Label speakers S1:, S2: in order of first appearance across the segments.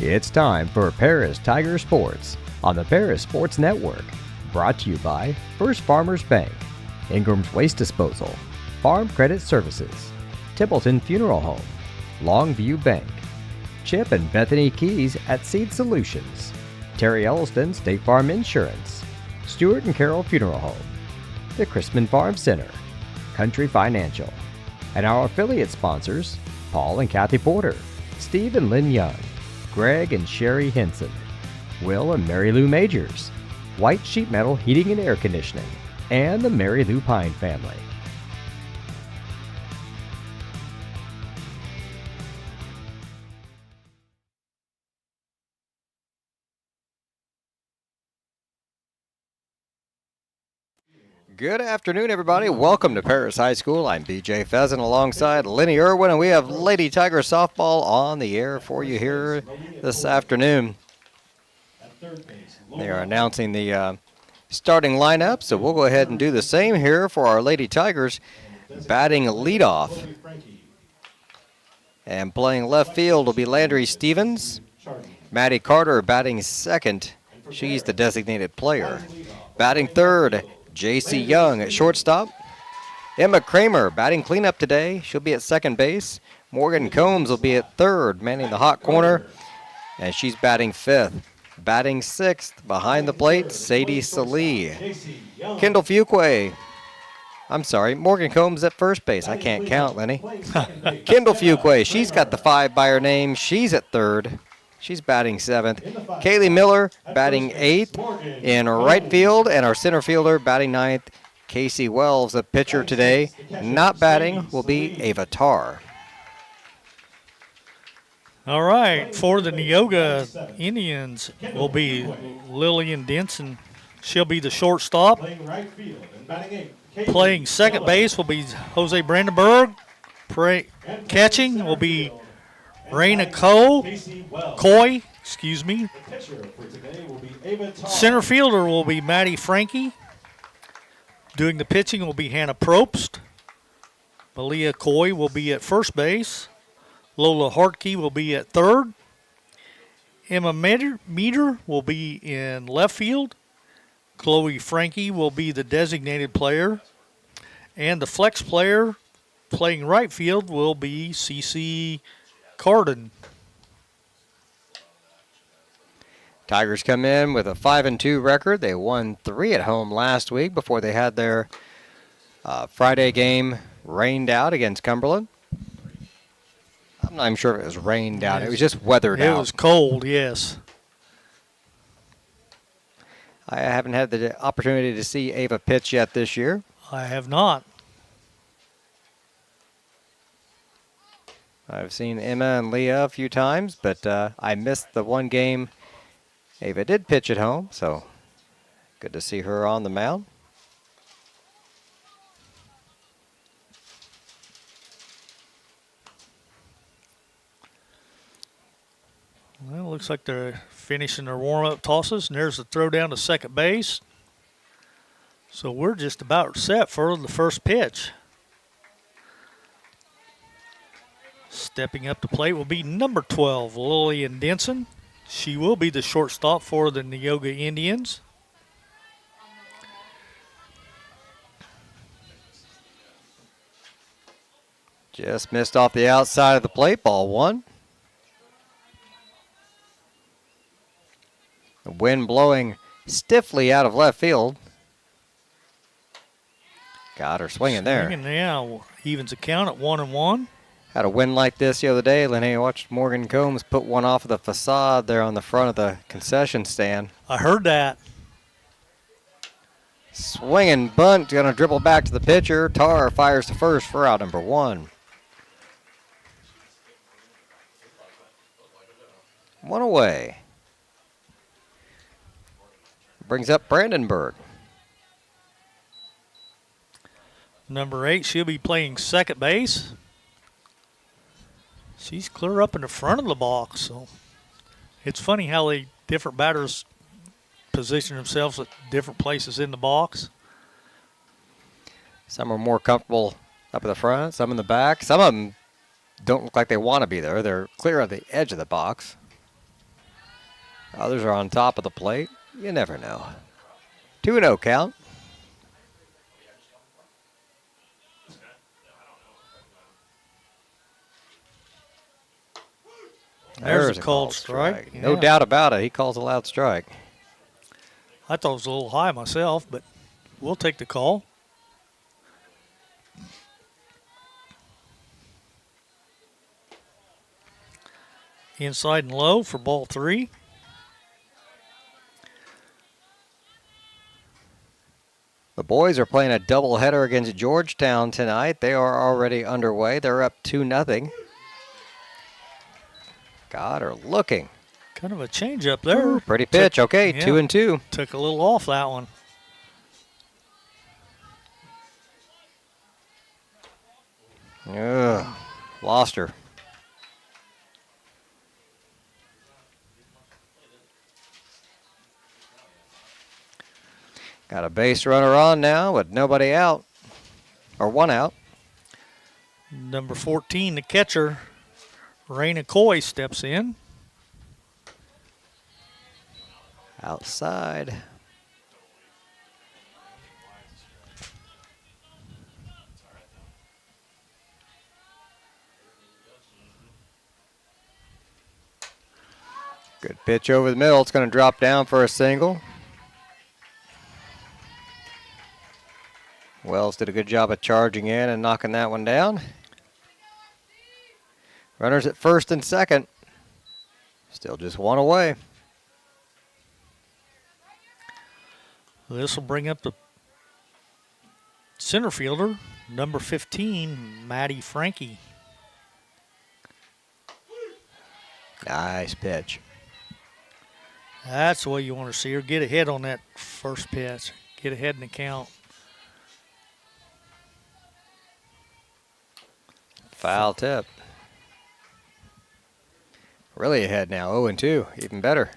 S1: It's time for Paris Tiger Sports on the Paris Sports Network. Brought to you by First Farmers Bank, Ingram's Waste Disposal, Farm Credit Services, Templeton Funeral Home, Longview Bank, Chip and Bethany Keys at Seed Solutions, Terry Elliston State Farm Insurance, Stuart and Carroll Funeral Home, the Chrisman Farm Center, Country Financial, and our affiliate sponsors, Paul and Kathy Porter, Steve and Lynn Young, Greg and Sherry Henson, Will and Mary Lou Majors, White Sheet Metal Heating and Air Conditioning, and the Mary Lou Pine family. Good afternoon, everybody. Welcome to Paris High School. I'm BJ Pheasant alongside Lenny Irwin, and we have Lady Tiger Softball on the air for you here this afternoon. They are announcing the starting lineup, so we'll go ahead and do the same here for our Lady Tigers. Batting leadoff and playing left field will be Landry Stevens. Maddie Carter batting second. She's the designated player. Batting third, J.C. Young at shortstop. Emma Kramer batting cleanup today. She'll be at second base. Morgan Combs will be at third, manning the hot corner, and she's batting fifth. Batting sixth behind the plate, Sadie Salee. Kendall Fuqua. Morgan Combs at first base. I can't count, Lenny. Kendall Fuqua, she's got the 5 by her name. She's at third. She's batting seventh. Kaylee Miller batting eighth in right field, and our center fielder batting ninth. Casey Wells, the pitcher today. Not batting will be Ava Tarr.
S2: All right, for the Neoga Indians will be Lillian Denson. She'll be the shortstop. Playing second base will be Jose Brandenburg. Catching will be Raina Coy. Center fielder will be Maddie Frankie. Doing the pitching will be Hannah Probst. Malia Coy will be at first base. Lola Hartke will be at third. Emma Meter will be in left field. Chloe Frankie will be the designated player. And the flex player playing right field will be Cece Carden.
S1: Tigers come in with a 5-2 record. They won 3 at home last week before they had their Friday game rained out against Cumberland. I'm not even sure if it was rained out. It was just weathered out.
S2: It was cold, yes.
S1: I haven't had the opportunity to see Ava pitch yet this year.
S2: I have not.
S1: I've seen Emma and Leah a few times, but I missed the one game Ava did pitch at home, so good to see her on the mound.
S2: Well, it looks like they're finishing their warm-up tosses, and there's the throw down to second base. So we're just about set for the first pitch. Stepping up to plate will be number 12, Lillian Denson. She will be the shortstop for the Neoga Indians.
S1: Just missed off the outside of the plate, ball one. The wind blowing stiffly out of left field. Got her swinging there.
S2: Swinging now, evens the count at 1-1.
S1: Had a win like this the other day. Lenny, I watched Morgan Combs put one off of the facade there on the front of the concession stand.
S2: I heard that.
S1: Swinging bunt, going to dribble back to the pitcher. Tarr fires to first for out number 1. 1 away. Brings up Brandenburg.
S2: Number 8, she'll be playing second base. She's clear up in the front of the box, so it's funny how different batters position themselves at different places in the box.
S1: Some are more comfortable up at the front, some in the back. Some of them don't look like they want to be there. They're clear at the edge of the box. Others are on top of the plate. You never know. 2-0 count.
S2: There's a called strike.
S1: No
S2: Yeah.
S1: doubt about it. He calls a loud strike.
S2: I thought it was a little high myself, but we'll take the call. Inside and low for ball 3.
S1: The boys are playing a doubleheader against Georgetown tonight. They are already underway. They're up 2-0. Goddard looking.
S2: Kind of a change up there.
S1: Ooh, pretty pitch. Okay,
S2: yeah.
S1: 2-2.
S2: Took a little off that one.
S1: Ugh, lost her. Got a base runner on now with nobody out. Or one out.
S2: Number 14, the catcher, Raina Coy, steps in.
S1: Outside. Good pitch over the middle. It's going to drop down for a single. Wells did a good job of charging in and knocking that one down. Runners at first and second. Still just one away.
S2: This will bring up the center fielder, number 15, Maddie Frankie.
S1: Nice pitch.
S2: That's the way you want to see her. Get ahead on that first pitch. Get ahead in the count.
S1: Foul tip. Really ahead now, 0-2, even better.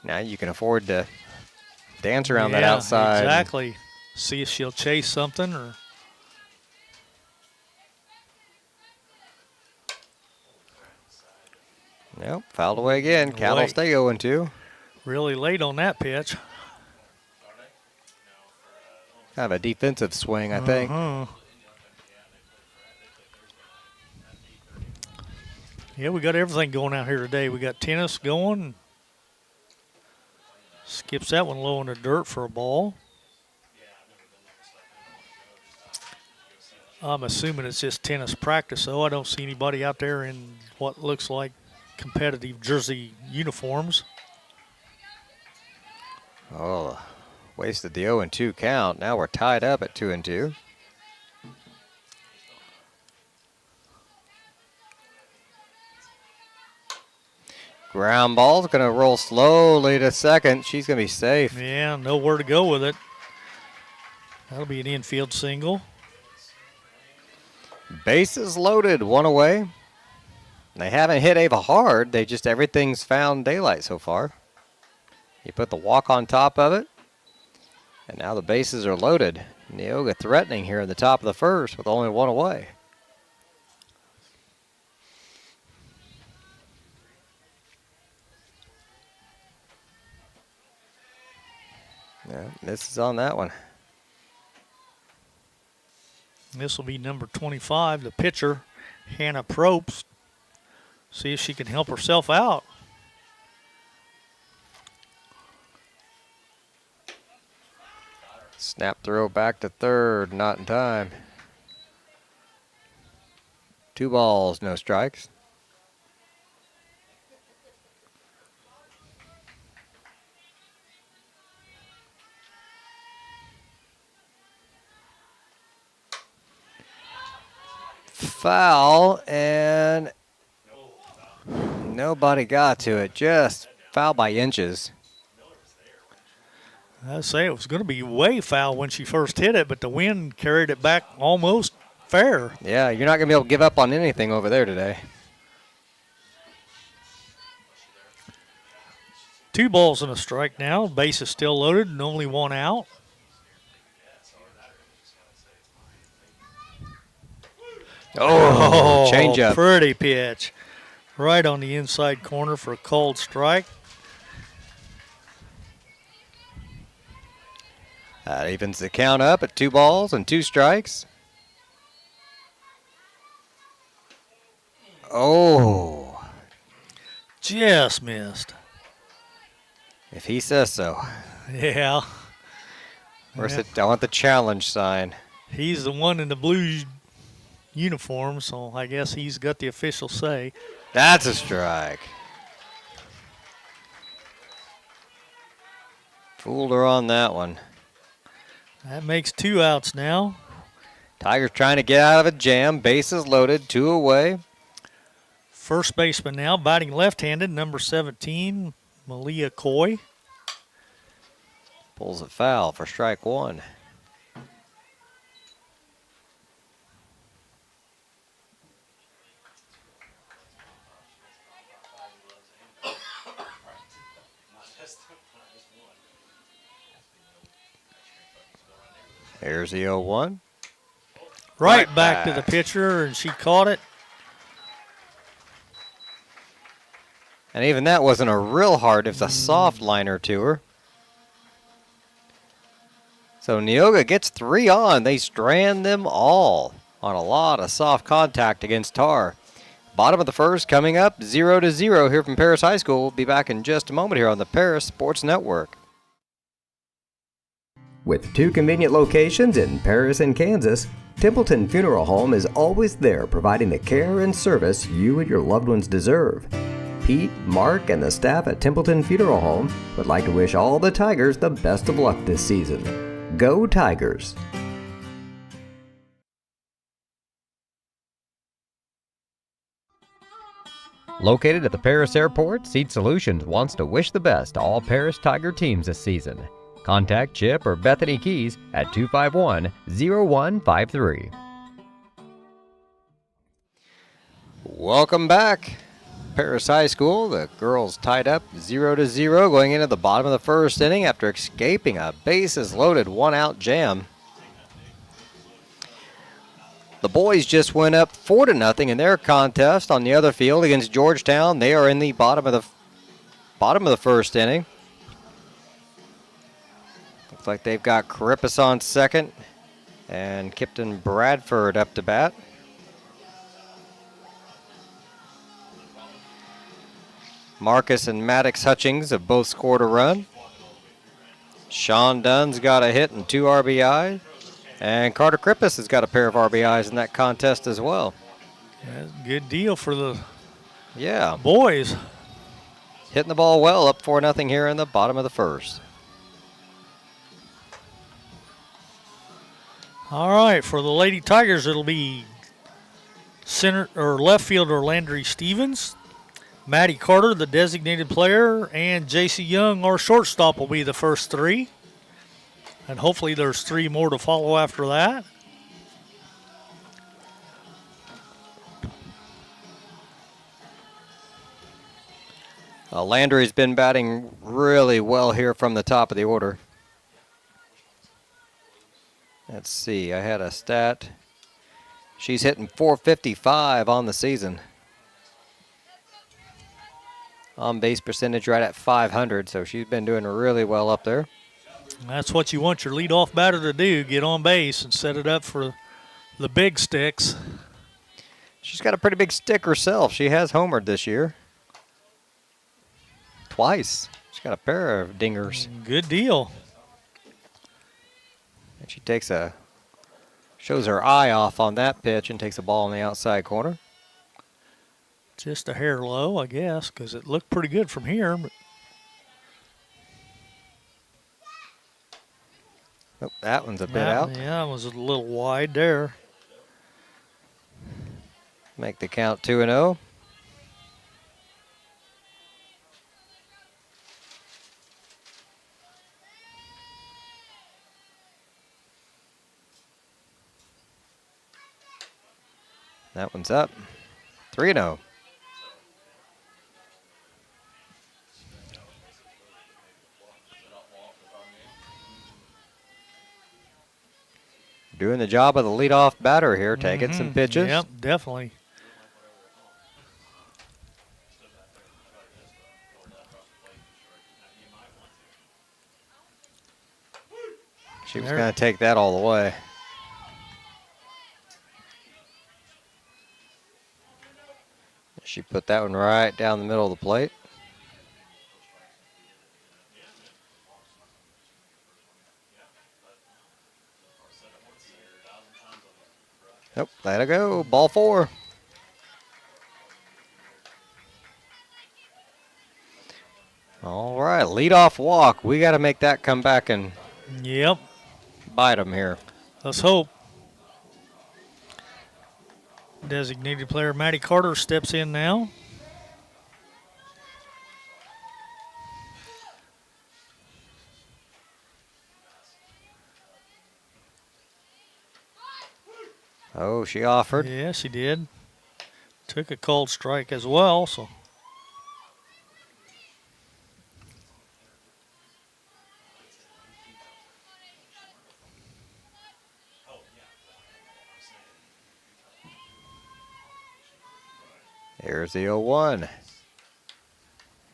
S1: Now you can afford to dance around that outside.
S2: Exactly. See if she'll chase something or.
S1: Nope, fouled away again. Cal will stay 0-2.
S2: Really late on that pitch.
S1: Kind of a defensive swing, I think.
S2: Yeah, we got everything going out here today. We got tennis going. Skips that one low in the dirt for a ball. I'm assuming it's just tennis practice, though. I don't see anybody out there in what looks like competitive jersey uniforms.
S1: Oh, wasted the 0-2 count. Now we're tied up at 2-2. Ground ball's going to roll slowly to second. She's going to be safe.
S2: Yeah, nowhere to go with it. That'll be an infield single.
S1: Bases loaded, one away. They haven't hit Ava hard. Everything's found daylight so far. You put the walk on top of it. And now the bases are loaded. Neoga threatening here in the top of the first with only one away. Yeah, misses on that one.
S2: This will be number 25, the pitcher, Hannah Probst. See if she can help herself out.
S1: Snap throw back to third, not in time. 2 balls, no strikes. Foul, and nobody got to it. Just foul by inches.
S2: I'd say it was going to be way foul when she first hit it, but the wind carried it back almost fair.
S1: Yeah, you're not going to be able to give up on anything over there today.
S2: 2 balls and a strike now. Base is still loaded and only one out.
S1: Oh, change up.
S2: Pretty pitch. right on the inside corner for a called strike.
S1: That evens the count up at 2 balls and 2 strikes. Oh,
S2: Just missed.
S1: if he says so.
S2: Yeah.
S1: Where's
S2: Yeah.
S1: it? I want the challenge sign.
S2: He's the one in the blue uniform, so I guess he's got the official say.
S1: That's a strike. Fooled her on that one.
S2: That makes 2 outs now.
S1: Tigers trying to get out of a jam. Bases loaded, 2 away.
S2: First baseman now, batting left-handed, number 17, Malia Coy.
S1: Pulls it foul for strike 1. Here's the 0-1.
S2: Right back to
S1: back.
S2: the pitcher, and she caught it.
S1: And even that wasn't a real hard, it was a soft liner to her. So Neoga gets 3 on. They strand them all on a lot of soft contact against Tar. Bottom of the first coming up, 0-0 here from Paris High School. We'll be back in just a moment here on the Paris Sports Network.
S3: With 2 convenient locations in Paris and Kansas, Templeton Funeral Home is always there providing the care and service you and your loved ones deserve. Pete, Mark, and the staff at Templeton Funeral Home would like to wish all the Tigers the best of luck this season. Go Tigers!
S4: Located at the Paris Airport, Seat Solutions wants to wish the best to all Paris Tiger teams this season. Contact Chip or Bethany Keys at 251-0153.
S1: Welcome back. Paris High School, the girls tied up 0-0 going into the bottom of the first inning after escaping a bases loaded 1-out jam. The boys just went up 4-0 in their contest on the other field against Georgetown. They are in the bottom of the first inning. Looks like they've got Carippus on second and Kipton Bradford up to bat. Marcus and Maddox Hutchings have both scored a run. Sean Dunn's got a hit and 2 RBI. And Carter Carippus has got a pair of RBIs in that contest as well.
S2: That's a good deal for the
S1: Yeah,
S2: boys.
S1: hitting the ball well, up 4-0 here in the bottom of the first.
S2: All right, for the Lady Tigers, it'll be center or left fielder Landry Stevens, Maddie Carter, the designated player, and J.C. Young, our shortstop, will be the first 3. And hopefully there's 3 more to follow after that.
S1: Landry's been batting really well here from the top of the order. Let's see, I had a stat. She's hitting .455 on the season. On base percentage right at .500, so she's been doing really well up there.
S2: That's what you want your leadoff batter to do, get on base and set it up for the big sticks.
S1: She's got a pretty big stick herself. She has homered this year. Twice. She's got a pair of dingers.
S2: Good deal.
S1: And she shows her eye off on that pitch and takes a ball in the outside corner.
S2: Just a hair low, I guess, because it looked pretty good from here. But
S1: Oh, that one's a bit out.
S2: Yeah, it was a little wide there.
S1: Make the count 2-0. That one's up. 3-0. Doing the job of the leadoff batter here, taking some pitches.
S2: Yep, definitely.
S1: She was
S2: There.
S1: going to take that all the way. She put that one right down the middle of the plate. Nope, let it go. Ball 4. All right, leadoff walk. We got to make that come back and
S2: Yep.
S1: bite them here.
S2: Let's hope. Designated player Maddie Carter steps in now.
S1: Oh, she offered.
S2: Yeah, she did. Took a cold strike as well, so.
S1: Here's the 0-1.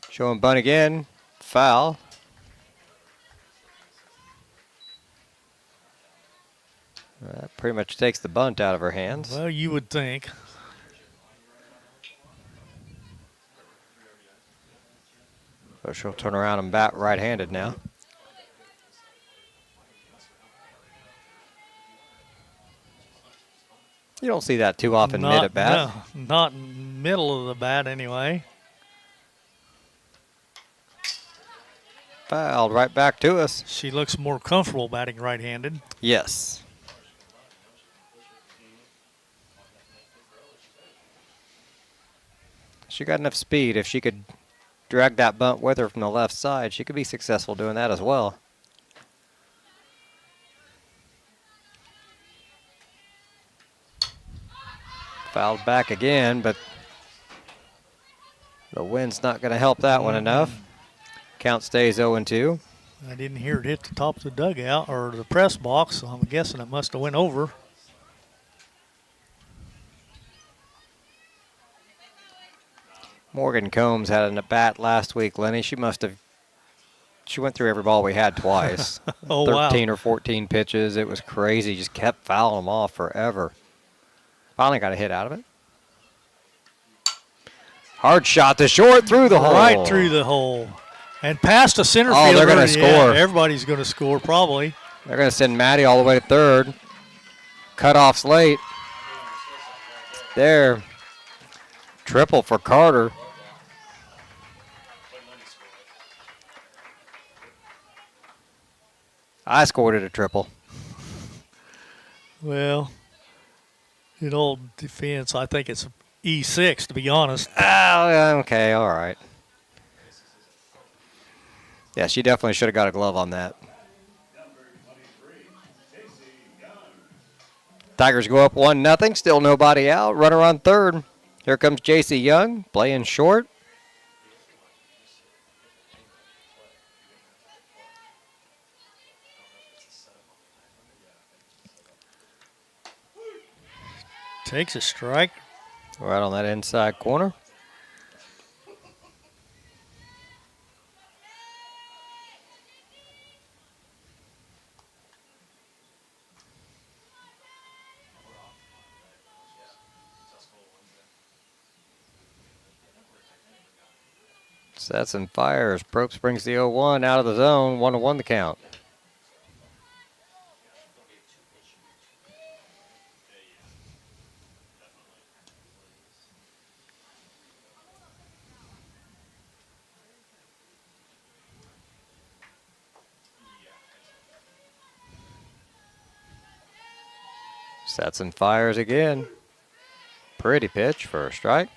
S1: Showing bunt again. Foul. That pretty much takes the bunt out of her hands.
S2: Well, you would think.
S1: So she'll turn around and bat right-handed now. You don't see that too often mid at bat.
S2: No, not middle of the bat anyway.
S1: Fouled right back to us.
S2: She looks more comfortable batting right-handed.
S1: Yes. She got enough speed. If she could drag that bunt with her from the left side, she could be successful doing that as well. Fouled back again, but the wind's not going to help that one enough. Count stays 0-2.
S2: I didn't hear it hit the top of the dugout or the press box, so I'm guessing it must have went over.
S1: Morgan Combs had an at-bat last week, Lenny. She went through every ball we had twice.
S2: Oh, wow.
S1: 13 or 14 pitches. It was crazy. Just kept fouling them off forever. Finally got a hit out of it. Hard shot to short through the hole.
S2: Right through the hole. And past a center fielder.
S1: Oh, they're going to score.
S2: Everybody's going to score probably.
S1: They're going to send Maddie all the way to third. Cutoff's late. There. Triple for Carter. I scored it a triple.
S2: Well, in old defense, I think it's E6, to be honest.
S1: Oh, okay, all right. Yeah, she definitely should have got a glove on that. Tigers go up 1-0. Still nobody out. Runner on third. Here comes J.C. Young playing short.
S2: Takes a strike.
S1: Right on that inside corner. Sets and fires. Probst brings the 0-1 out of the zone. 1-1 the count. Sets and fires again. Pretty pitch for a strike.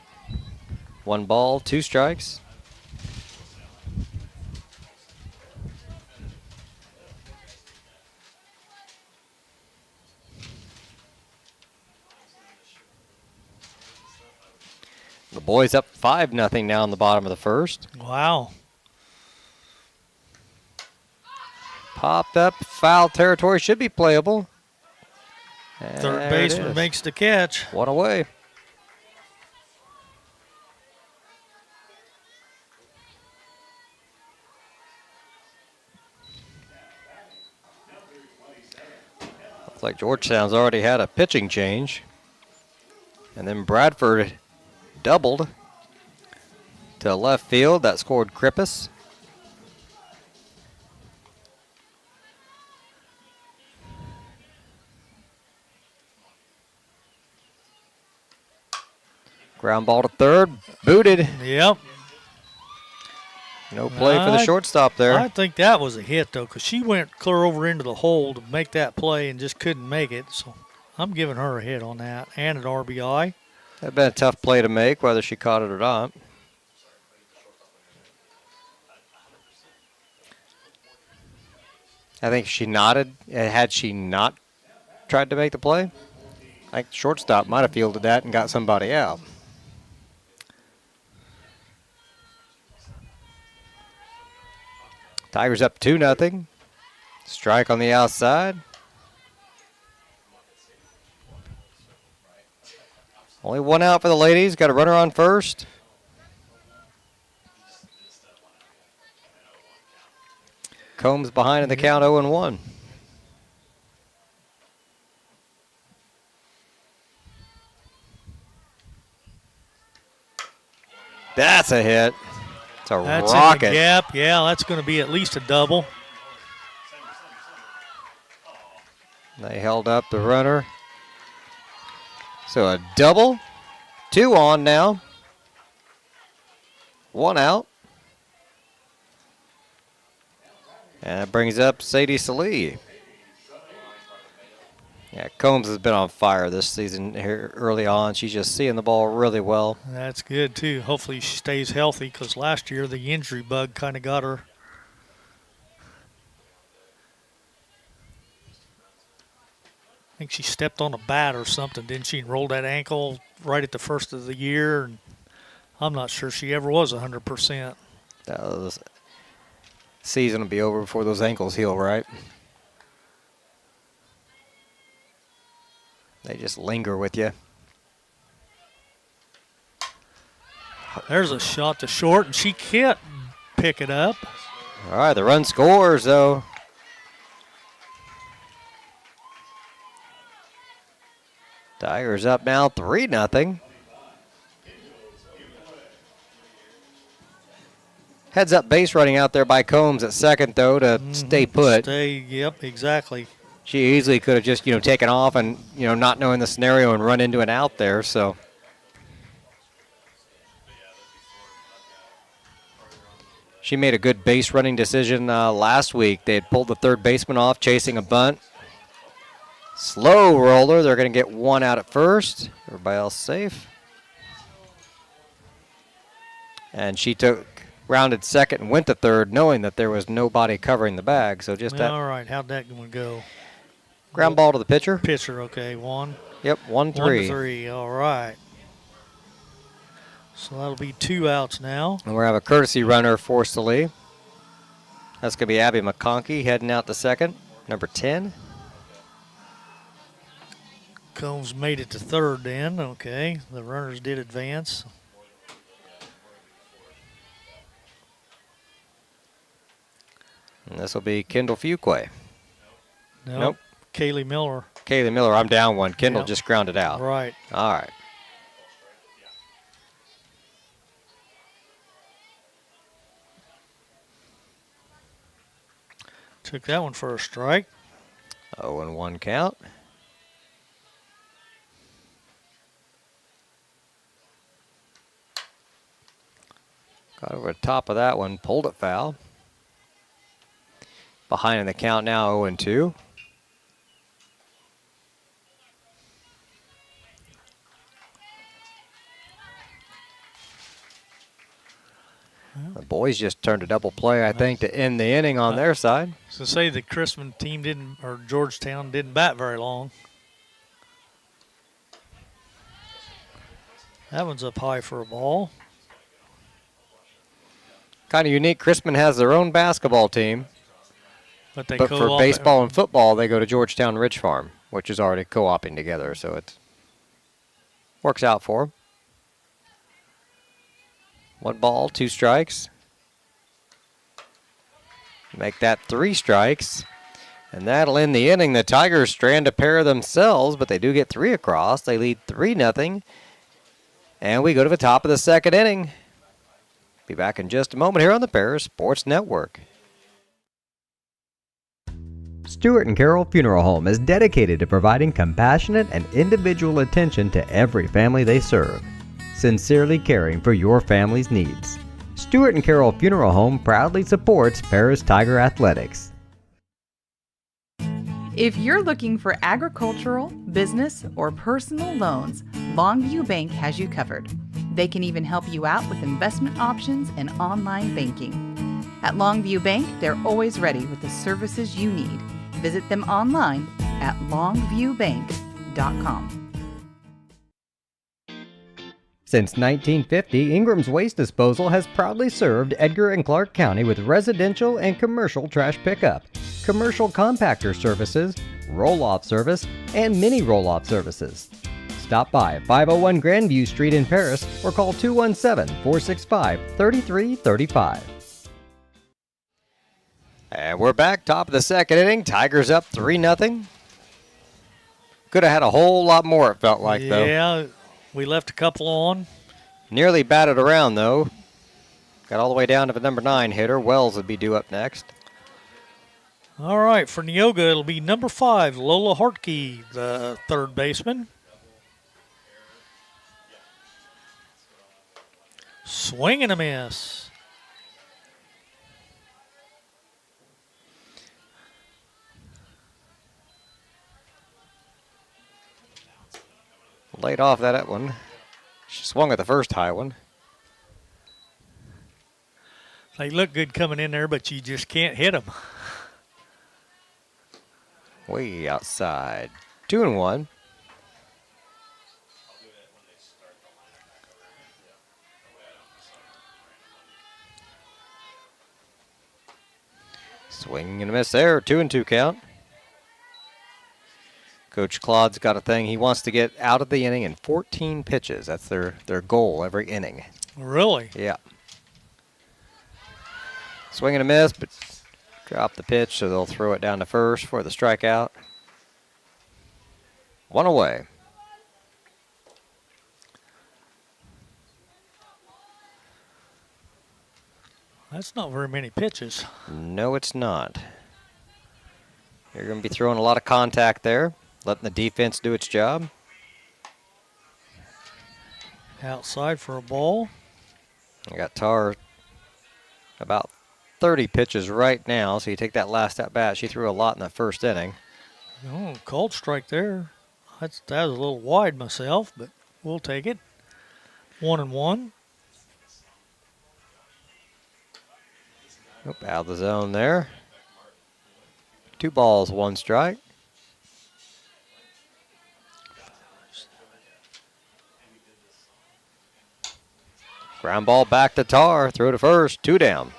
S1: 1 ball, 2 strikes. The boys up 5-0 now in the bottom of the first.
S2: Wow.
S1: Popped up, foul territory, should be playable.
S2: Third
S1: There it
S2: baseman
S1: is.
S2: makes the catch.
S1: One away. Looks like Georgetown's already had a pitching change. And then Bradford doubled to left field. That scored Krippus. Ground ball to third. Booted.
S2: Yep.
S1: No play for the shortstop there.
S2: I think that was a hit, though, because she went clear over into the hole to make that play and just couldn't make it. So I'm giving her a hit on that and an RBI.
S1: That'd been a tough play to make, whether she caught it or not. I think she nodded. Had she not tried to make the play, I think the shortstop might have fielded that and got somebody out. Tigers up 2-0. Strike on the outside. Only one out for the ladies. Got a runner on first. Combs behind in the count 0-1. That's a hit. It's a
S2: That's
S1: rocket.
S2: in the gap. Yeah, that's going to be at least a double.
S1: They held up the runner. So a double. 2 on now. 1 out. And that brings up Sadie Salee. Yeah, Combs has been on fire this season here early on. She's just seeing the ball really well.
S2: That's good, too. Hopefully she stays healthy because last year the injury bug kind of got her. I think she stepped on a bat or something, didn't she? And rolled that ankle right at the first of the year. And I'm not sure she ever was 100%.
S1: The season will be over before those ankles heal, right? They just linger with you.
S2: There's a shot to short, and she can't pick it up.
S1: All right, the run scores, though. Tigers up now 3-0. Heads up base running out there by Combs at second, though, to stay put.
S2: Yep, exactly.
S1: She easily could have just, taken off and, not knowing the scenario and run into an out there, so. She made a good base running decision last week. They had pulled the third baseman off, chasing a bunt. Slow roller. They're going to get 1 out at first. Everybody else safe. And she rounded second and went to third, knowing that there was nobody covering the bag. So just that.
S2: All right, how'd that one go?
S1: Ground ball to the pitcher.
S2: Pitcher, okay, 1.
S1: Yep, 1-3.
S2: 1-3, all right. So that'll be 2 outs now.
S1: And we'll have a courtesy runner for Salee. That's going to be Abby McConkey heading out to second, number 10.
S2: Combs made it to third then, okay. The runners did advance.
S1: And this will be Kendall Fuquay. Nope.
S2: Kaylee Miller.
S1: Kaylee Miller, I'm down 1. Kendall
S2: Yep.
S1: just grounded out.
S2: Right.
S1: All right.
S2: Took that one for a strike.
S1: 0-1 count. Got over the top of that one, pulled it foul. Behind in the count now, 0-2. The boys just turned a double play, I think, to end the inning on their side.
S2: So say the Chrisman team didn't, or Georgetown didn't bat very long. That one's up high for a ball.
S1: Kind of unique. Chrisman has their own basketball team,
S2: But they
S1: but for
S2: co-op
S1: baseball and football, they go to Georgetown Ridge Farm, which is already co-oping together, so it works out for them. 1 ball, 2 strikes. Make that 3 strikes. And that'll end the inning. The Tigers strand a pair themselves, but they do get 3 across. They lead 3-0. And we go to the top of the second inning. Be back in just a moment here on the Paris Sports Network.
S4: Stewart and Carroll Funeral Home is dedicated to providing compassionate and individual attention to every family they serve, sincerely caring for your family's needs. Stewart and Carroll Funeral Home proudly supports Paris Tiger Athletics.
S5: If you're looking for agricultural, business, or personal loans, Longview Bank has you covered. They can even help you out with investment options and online banking. At Longview Bank, they're always ready with the services you need. Visit them online at longviewbank.com.
S4: Since 1950, Ingram's Waste Disposal has proudly served Edgar and Clark County with residential and commercial trash pickup, commercial compactor services, roll-off service, and mini roll-off services. Stop by 501 Grandview Street in Paris or call 217-465-3335.
S1: And we're back, top of the second inning. Tigers up 3-0. Could have had a whole lot more, it felt like, though.
S2: Yeah, we left a couple on.
S1: Nearly batted around, though. Got all the way down to the number 9 hitter. Wells would be due up next.
S2: All right, for Neoga, it'll be number 5, Lola Hartke, the third baseman. Swing and a miss.
S1: Laid off that one. She swung at the first high one.
S2: They look good coming in there, but you just can't hit them.
S1: Way outside. 2-1. Swing and a miss there. 2-2 count. Coach Claude's got a thing. He wants to get out of the inning in 14 pitches. That's their goal every inning.
S2: Really?
S1: Yeah. Swing and a miss, but drop the pitch, so they'll throw it down to first for the strikeout. 1 away.
S2: That's not very many pitches.
S1: No, it's not. You're going to be throwing a lot of contact there, letting the defense do its job.
S2: Outside for a ball.
S1: I got Tar about 30 pitches right now, so you take that last at bat. She threw a lot in the first inning.
S2: Oh, called strike there. That was a little wide myself, but we'll take it. 1-1.
S1: Nope, out of the zone there. 2 balls, 1 strike. Ground ball back to Tar. Throw to first. 2 down.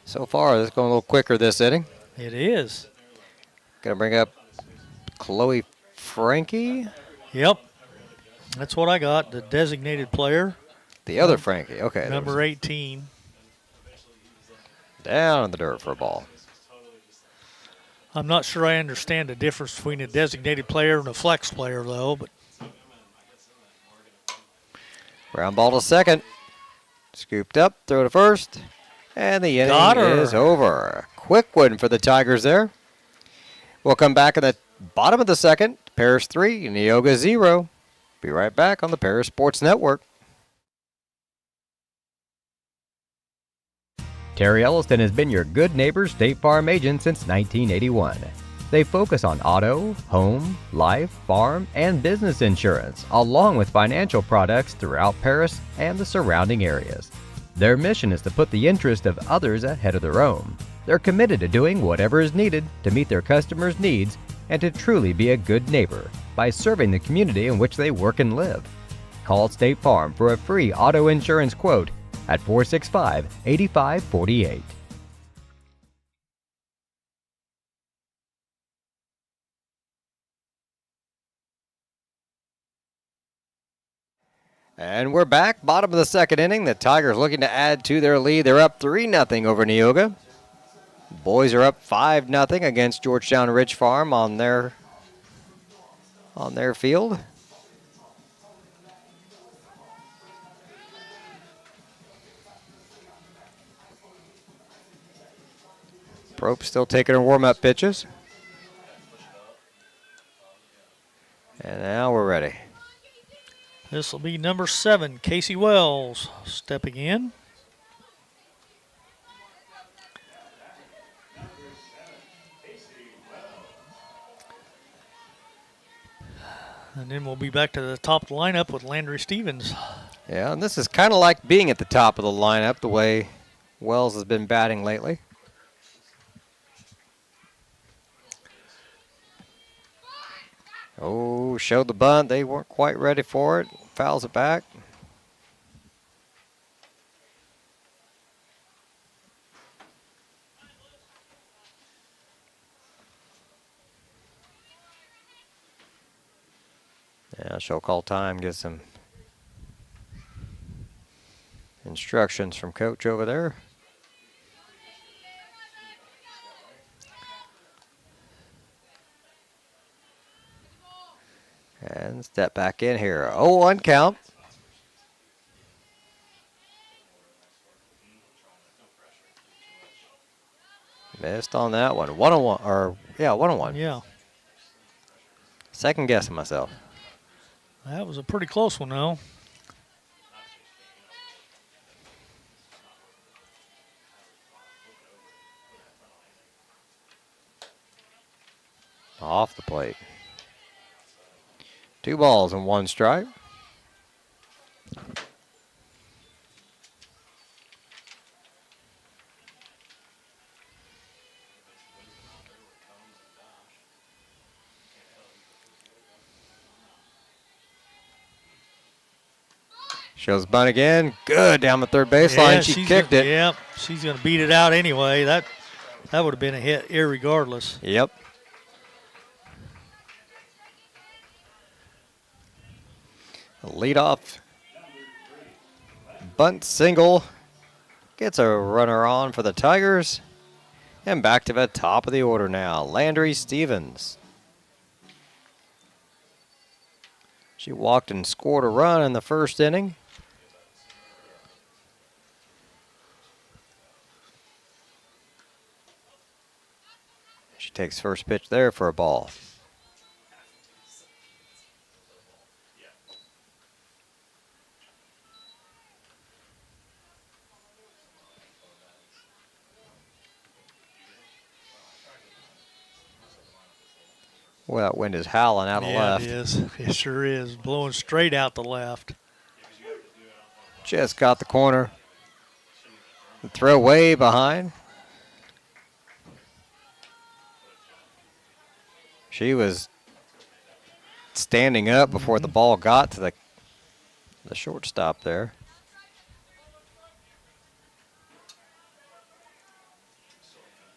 S1: So far, this is going a little quicker this inning.
S2: It is.
S1: Going to bring up Chloe Frankie.
S2: Yep. That's what I got, the designated player.
S1: The other Frankie. Okay. there
S2: Number
S1: was-
S2: 18.
S1: Down in the dirt for a ball.
S2: I'm not sure I understand the difference between a designated player and a flex player, though. But
S1: Ground ball to second. Scooped up. Throw to first. And the inning
S2: Got her.
S1: is over. Quick one for the Tigers there. We'll come back in the bottom of the second. Paris 3, Neoga 0. Be right back on the Paris Sports Network.
S4: Terry Elliston has been your good neighbor State Farm agent since 1981. They focus on auto, home, life, farm, and business insurance, along with financial products throughout Paris and the surrounding areas. Their mission is to put the interest of others ahead of their own. They're committed to doing whatever is needed to meet their customers' needs and to truly be a good neighbor by serving the community in which they work and live. Call State Farm for a free auto insurance quote at 465-8548.
S1: And we're back, bottom of the second inning. The Tigers looking to add to their lead. They're up 3-0 over Neoga. Boys are up 5-0 against Georgetown Ridge Farm on their field. Probe still taking her warm-up pitches. And now we're ready.
S2: This will be number 7, Casey Wells, stepping in. And then we'll be back to the top of the lineup with Landry Stevens.
S1: Yeah, and this is kind of like being at the top of the lineup, the way Wells has been batting lately. Oh, showed the bunt. They weren't quite ready for it. Fouls it back. Yeah, she'll call time, get some instructions from coach over there. And step back in here. 0-1 count. Missed on that one. 1-1, or yeah, 1-1.
S2: Yeah,
S1: Second guessing myself.
S2: that was a pretty close one, though.
S1: Off the plate. 2 balls and 1 strike. Shows bunt again. Good down the third baseline. She kicked it.
S2: Yep, she's going to beat it out anyway. That would have been a hit irregardless.
S1: Yep. Lead off. Bunt single. Gets a runner on for the Tigers. And back to the top of the order now. Landry Stevens. She walked and scored a run in the first inning. She takes first pitch there for a ball. Well, that wind is howling out of left.
S2: It is. It sure is. Blowing straight out the left.
S1: Just got the corner. The throw way behind. She was standing up before the ball got to the shortstop there.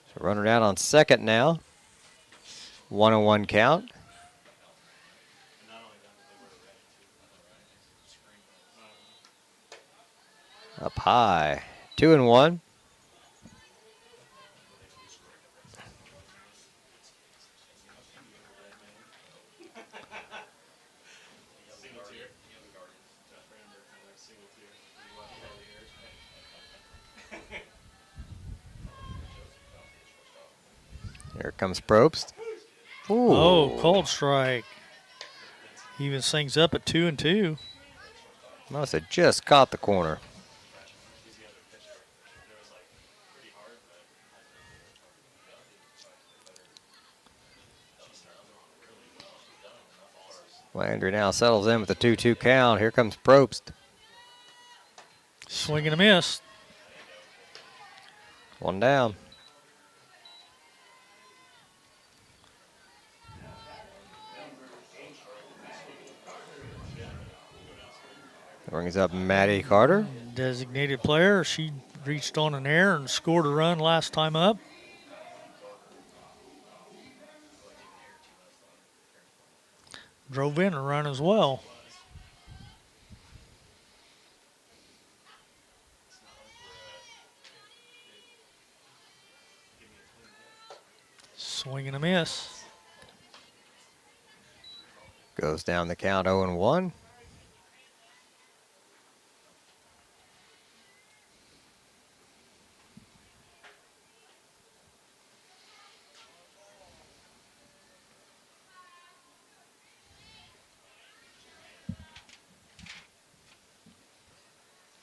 S1: So runner down on second now. 1-1 count. Up high. 2-1. Here comes Probst. Ooh.
S2: Oh, cold strike. Evens things up at 2-2.
S1: Must have just caught the corner. Landry now settles in with the 2-2 count. Here comes Probst.
S2: Swing and a miss.
S1: 1 down. Brings up Maddie Carter.
S2: Designated player. She reached on an air and scored a run last time up. Drove in a run as well. Swing and a miss.
S1: Goes down the count 0-1.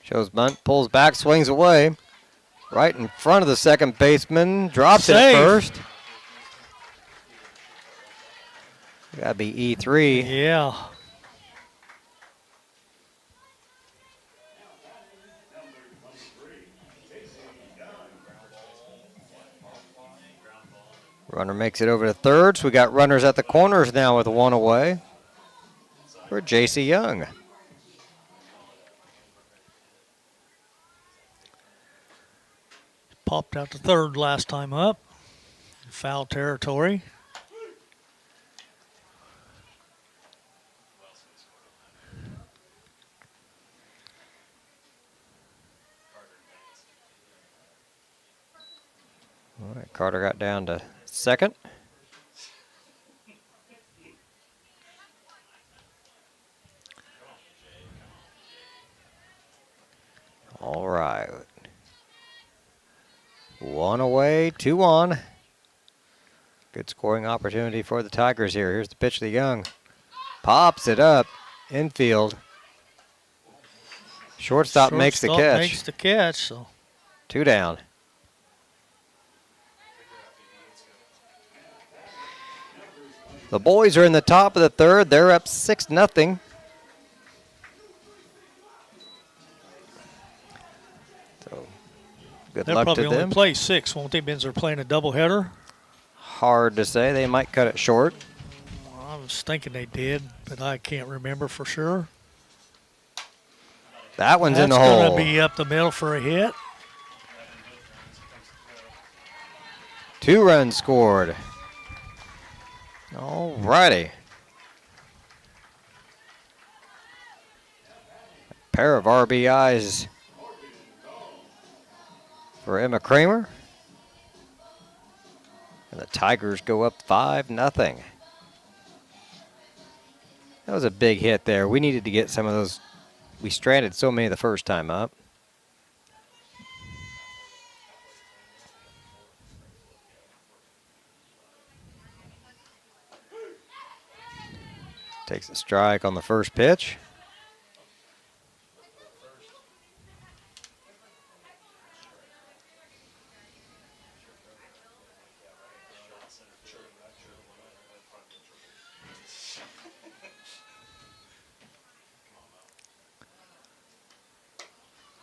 S1: Shows bunt, pulls back, swings away. Right in front of the second baseman. Drops it at
S2: Safe.
S1: first. Gotta be E3.
S2: Yeah.
S1: Runner makes it over to third, so we got runners at the corners now with one away for J.C. Young.
S2: Popped out to third last time up. Foul territory.
S1: All right, Carter got down to second. All right. One away, two on. Good scoring opportunity for the Tigers here. Here's the pitch to Young. Pops it up. Infield. Shortstop makes the
S2: Shortstop
S1: catch.
S2: Makes the catch. So
S1: Two down. The boys are in the top of the third. They're up 6-0. So, good
S2: they'll
S1: luck
S2: probably
S1: to
S2: only
S1: them.
S2: play 6, won't they? Benz are playing a doubleheader.
S1: Hard to say. They might cut it short.
S2: I was thinking they did, but I can't remember for sure.
S1: That one's in the
S2: That's
S1: hole.
S2: going to be up the middle for a hit.
S1: 2 runs scored. All righty. Pair of RBIs for Emma Kramer. And the Tigers go up 5-0. That was a big hit there. We needed to get some of those. We stranded so many the first time up. Takes a strike on the first pitch.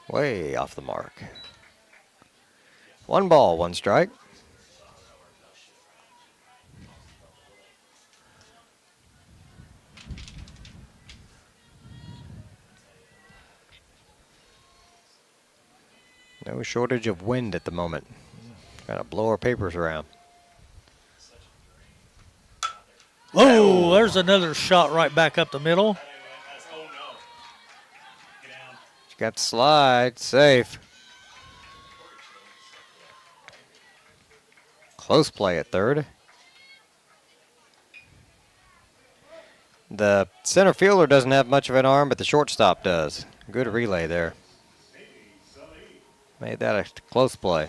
S1: Way off the mark. 1 ball, 1 strike. No shortage of wind at the moment. Gotta blow our papers around.
S2: Oh, there's another shot right back up the middle.
S1: She got the slide, safe. Close play at third. The center fielder doesn't have much of an arm, but the shortstop does. Good relay there. Made that a close play.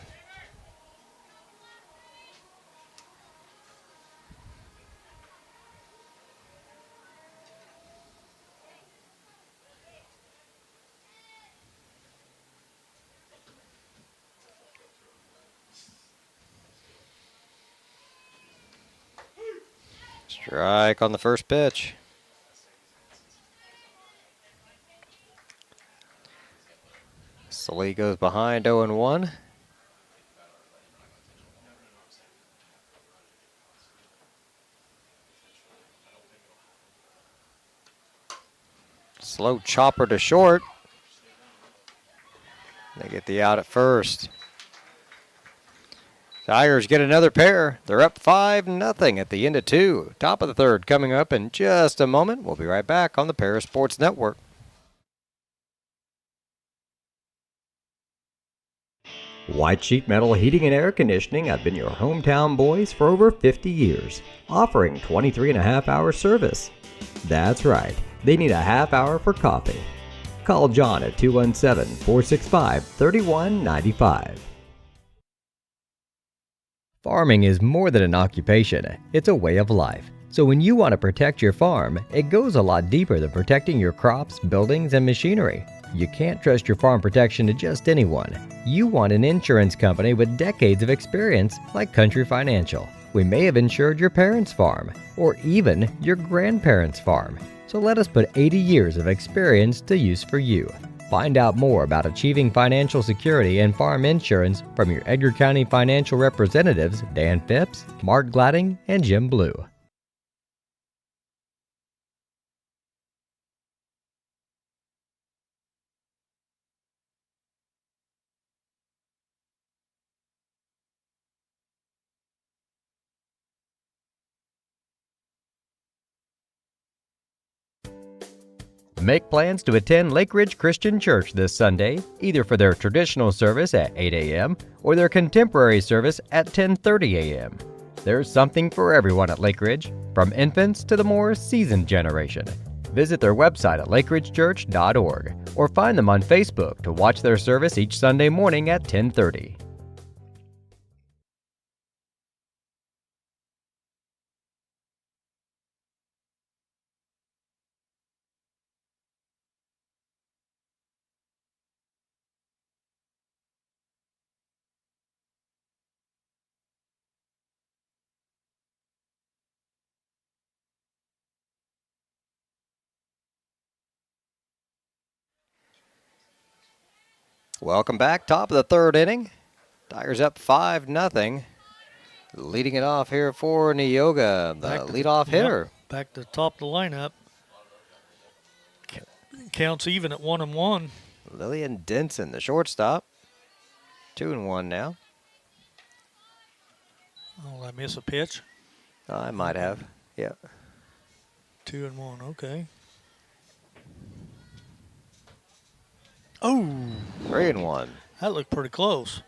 S1: Strike on the first pitch. Sully goes behind 0-1. Slow chopper to short. They get the out at first. Tigers get another pair. They're up 5-0 at the end of 2. Top of the third coming up in just a moment. We'll be right back on the Paris Sports Network.
S3: White Sheet Metal Heating and Air Conditioning have been your hometown boys for over 50 years, offering 23.5-hour service. That's right, they need a half hour for coffee. Call John at 217-465-3195.
S4: Farming is more than an occupation, it's a way of life. So when you want to protect your farm, it goes a lot deeper than protecting your crops, buildings, and machinery. You can't trust your farm protection to just anyone. You want an insurance company with decades of experience like Country Financial. We may have insured your parents' farm, or even your grandparents' farm. So let us put 80 years of experience to use for you. Find out more about achieving financial security and farm insurance from your Edgar County financial representatives Dan Phipps, Mark Gladding, and Jim Blue. Make plans to attend Lake Ridge Christian Church this Sunday, either for their traditional service at 8 a.m. or their contemporary service at 10:30 a.m. There's something for everyone at Lake Ridge, from infants to the more seasoned generation. Visit their website at lakeridgechurch.org or find them on Facebook to watch their service each Sunday morning at 10:30.
S1: Welcome back. Top of the third inning. Tigers up 5-0. Leading it off here for Neoga, the leadoff hitter.
S2: Back to the top of the lineup. Counts even at 1-1.
S1: Lillian Denson, the shortstop. 2-1 now.
S2: Oh, did I miss a pitch?
S1: I might have. Yeah.
S2: 2-1, okay. Oh,
S1: 3-1.
S2: that looked pretty close.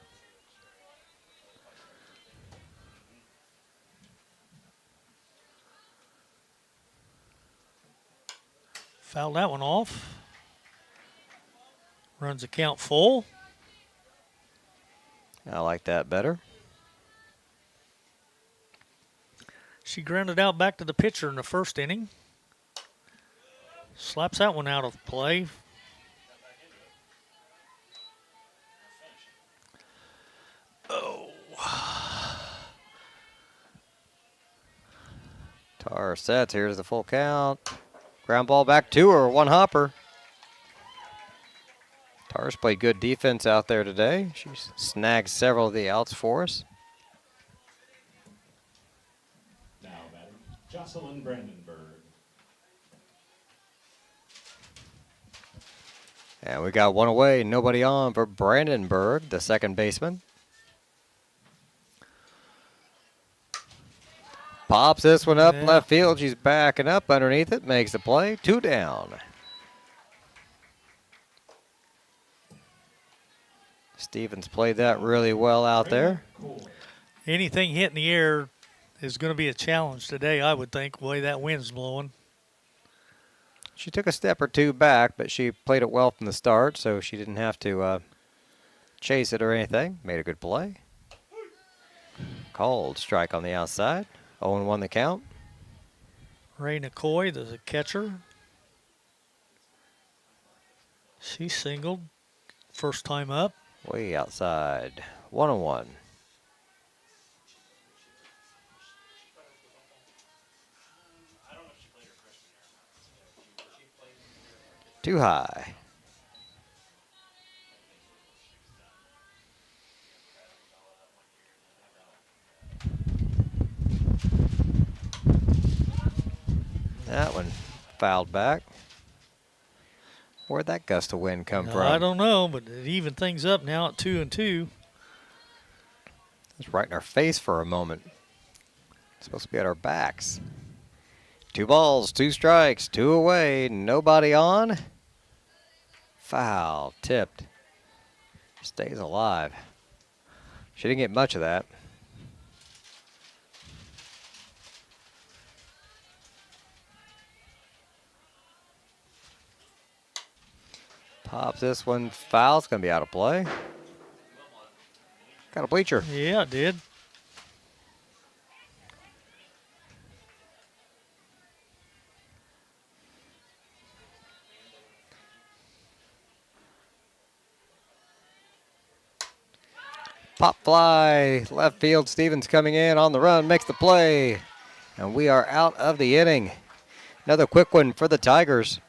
S2: Fouled that one off. Runs the count full.
S1: I like that better.
S2: She grounded out back to the pitcher in the first inning. Slaps that one out of play.
S1: Tar sets. Here's the full count. Ground ball back to her. One hopper. Tars played good defense out there today. She snagged several of the outs for us.
S6: Now batting, Jocelyn Brandenburg.
S1: And we got one away. Nobody on for Brandenburg, the second baseman. Pops this one up left field. She's backing up underneath it. Makes the play. 2 down. Stevens played that really well out there.
S2: Anything hitting the air is going to be a challenge today, I would think, the way that wind's blowing.
S1: She took a step or two back, but she played it well from the start, so she didn't have to chase it or anything. Made a good play. Called strike on the outside. 0-1 the count.
S2: Ray McCoy, the catcher. She singled. First time up.
S1: Way outside. 1-1. Too high. That one fouled back. Where'd that gust of wind come from?
S2: I don't know, but it evened things up now at 2-2.
S1: It's right in our face for a moment. It's supposed to be at our backs. 2 balls, 2 strikes, 2 away, nobody on. Foul, tipped. Stays alive. She didn't get much of that. Pops this one, foul. It's going to be out of play. Got a bleacher.
S2: Yeah, it did.
S1: Pop fly, left field. Stevens coming in on the run, makes the play. And we are out of the inning. Another quick one for the Tigers.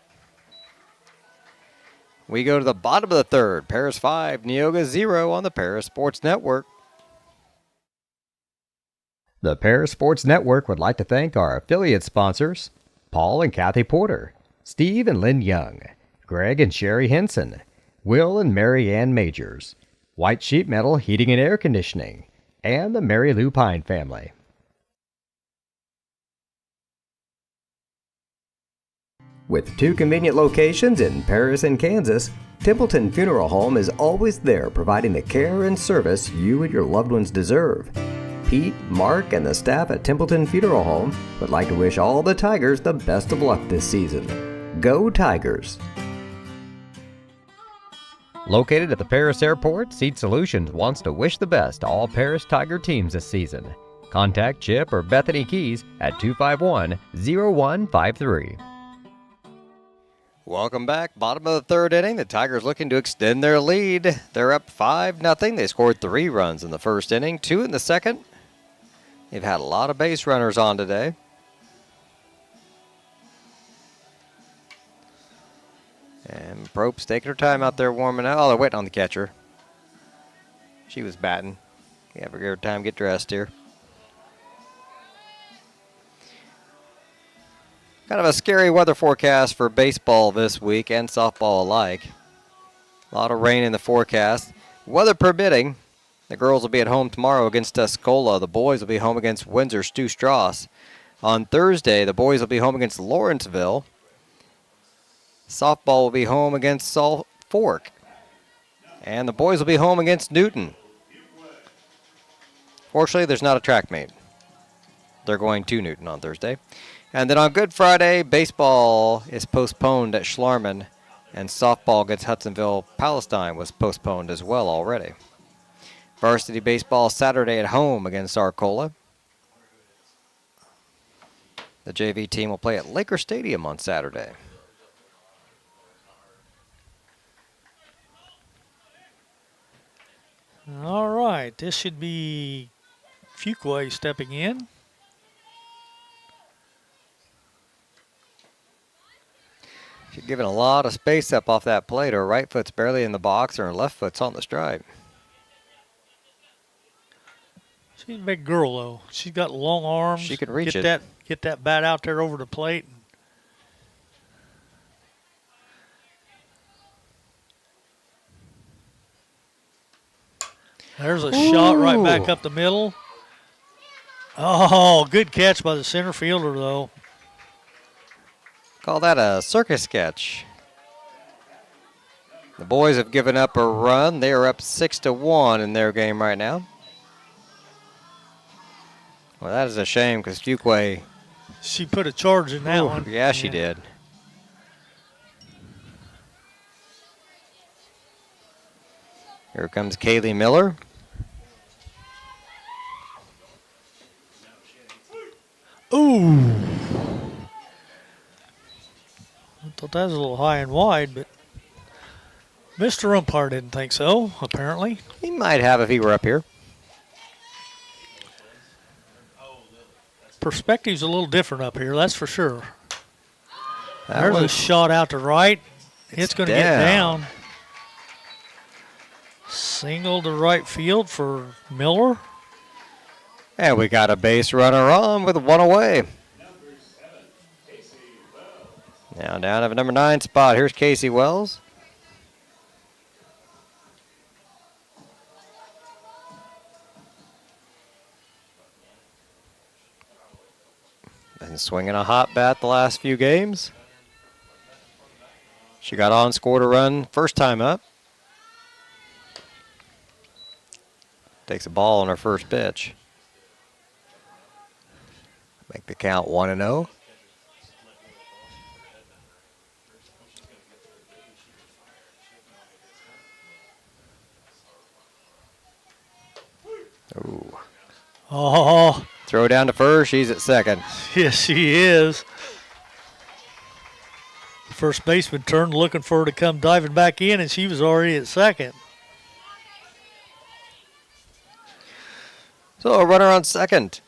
S1: We go to the bottom of the third. Paris 5, Neoga 0 on the Paris Sports Network.
S4: The Paris Sports Network would like to thank our affiliate sponsors, Paul and Kathy Porter, Steve and Lynn Young, Greg and Sherry Henson, Will and Mary Ann Majors, White Sheet Metal Heating and Air Conditioning, and the Mary Lou Pine family.
S3: With 2 convenient locations in Paris and Kansas, Templeton Funeral Home is always there providing the care and service you and your loved ones deserve. Pete, Mark, and the staff at Templeton Funeral Home would like to wish all the Tigers the best of luck this season. Go Tigers!
S4: Located at the Paris Airport, Seed Solutions wants to wish the best to all Paris Tiger teams this season. Contact Chip or Bethany Keys at 251-0153.
S1: Welcome back. Bottom of the third inning. The Tigers looking to extend their lead. They're up 5-0. They scored 3 runs in the first inning, 2 in the second. They've had a lot of base runners on today. And Prope's taking her time out there warming up. Oh, they're waiting on the catcher. She was batting. Give her time to get dressed here. Kind of a scary weather forecast for baseball this week and softball alike. A lot of rain in the forecast. Weather permitting, the girls will be at home tomorrow against Tuscola. The boys will be home against Windsor Stu Strauss. On Thursday, the boys will be home against Lawrenceville. Softball will be home against Salt Fork. And the boys will be home against Newton. Fortunately, there's not a track meet. They're going to Newton on Thursday. And then on Good Friday, baseball is postponed at Schlarman, and softball against Hudsonville Palestine was postponed as well already. Varsity baseball Saturday at home against Arcola. The JV team will play at Laker Stadium on Saturday.
S2: All right, this should be Fuquay stepping in.
S1: She's giving a lot of space up off that plate. Her right foot's barely in the box, and her left foot's on the stripe.
S2: She's a big girl, though. She's got long arms.
S1: She can reach
S2: get
S1: it.
S2: Get that bat out there over the plate. There's a shot right back up the middle. Oh, good catch by the center fielder, though.
S1: Call that a circus sketch. The boys have given up a run. They are up 6-1 in their game right now. Well, that is a shame because Fuquay.
S2: She put a charge in that one.
S1: Yeah, she did. Here comes Kaylee Miller.
S2: Ooh. I thought that was a little high and wide, but Mr. Umpire didn't think so, apparently.
S1: He might have if he were up here.
S2: Perspective's a little different up here, that's for sure.
S1: That
S2: There's a shot out to right. It's going to get down. Single to right field for Miller.
S1: And we got a base runner on with 1 away. Now down to number 9 spot. Here's Casey Wells. Been swinging a hot bat the last few games. She got on, scored a run first time up. Takes a ball on her first pitch. Make the count 1-0. Ooh.
S2: Oh,
S1: Throw down to first. She's at second.
S2: yes, she is. The first baseman turned looking for her to come diving back in, and she was already at second.
S1: So a runner on second.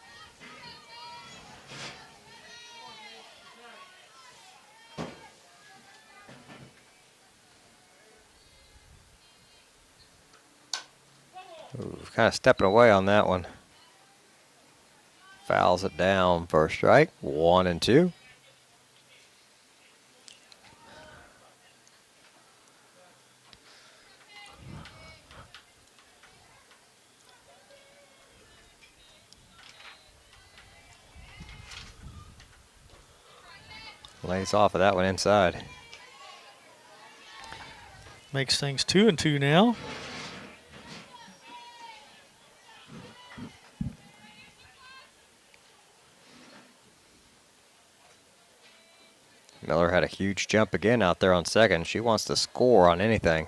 S1: Ooh, kind of stepping away on that one. Fouls it down for a strike. 1-2. Lays off of that one inside.
S2: Makes things 2-2 now.
S1: Miller had a huge jump again out there on second. She wants to score on anything.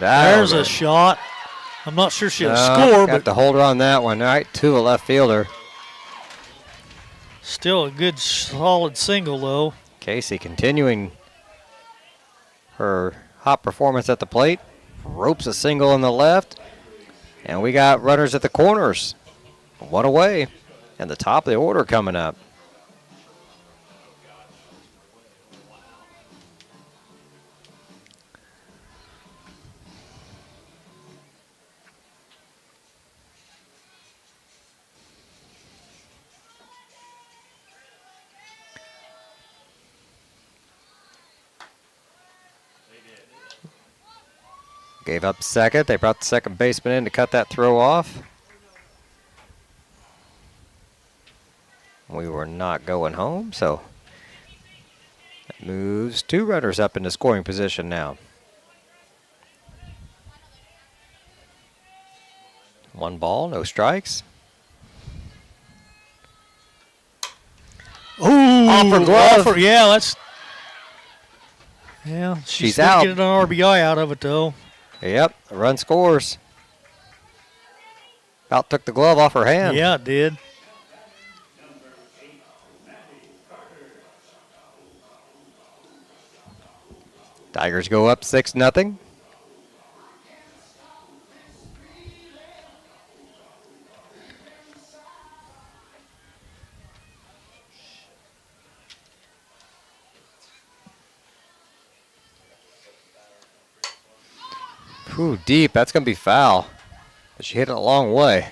S2: There's a shot. I'm not sure she'll
S1: No,
S2: score,
S1: got
S2: but
S1: the holder on that one. All right, to a left fielder.
S2: still a good, solid single, though.
S1: Casey continuing her hot performance at the plate. Ropes a single in the left. And we got runners at the corners. One away. And the top of the order coming up. Gave up second. They brought the second baseman in to cut that throw off. We were not going home, so that moves two runners up into scoring position now. One ball, no strikes.
S2: Ooh,
S1: Offer glove.
S2: Yeah, that's. Yeah,
S1: She's
S2: still
S1: out.
S2: getting an RBI out of it, though.
S1: Yep, a run scores. About took the glove off her hand.
S2: Yeah, it did.
S1: Tigers go up 6-0. Ooh, deep. That's going to be foul. But she hit it a long way.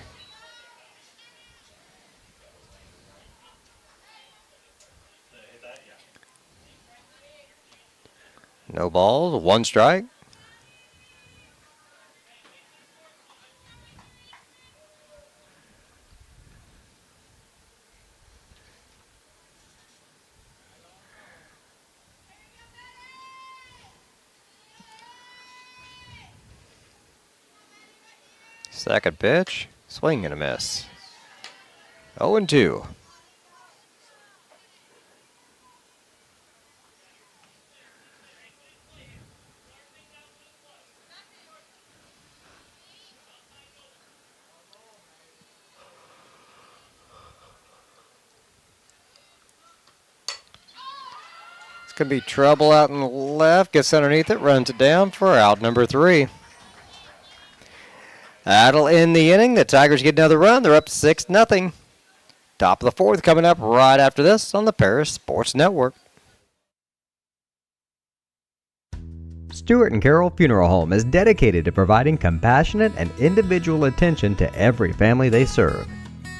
S1: No balls, one strike. Second pitch, swing and a miss. 0-2. It's going to be trouble out in the left. Gets underneath it, runs it down for out number 3. That'll end the inning. The Tigers get another run. They're up 6-0. Top of the fourth coming up right after this on the Paris Sports Network.
S4: Stewart & Carroll Funeral Home is dedicated to providing compassionate and individual attention to every family they serve,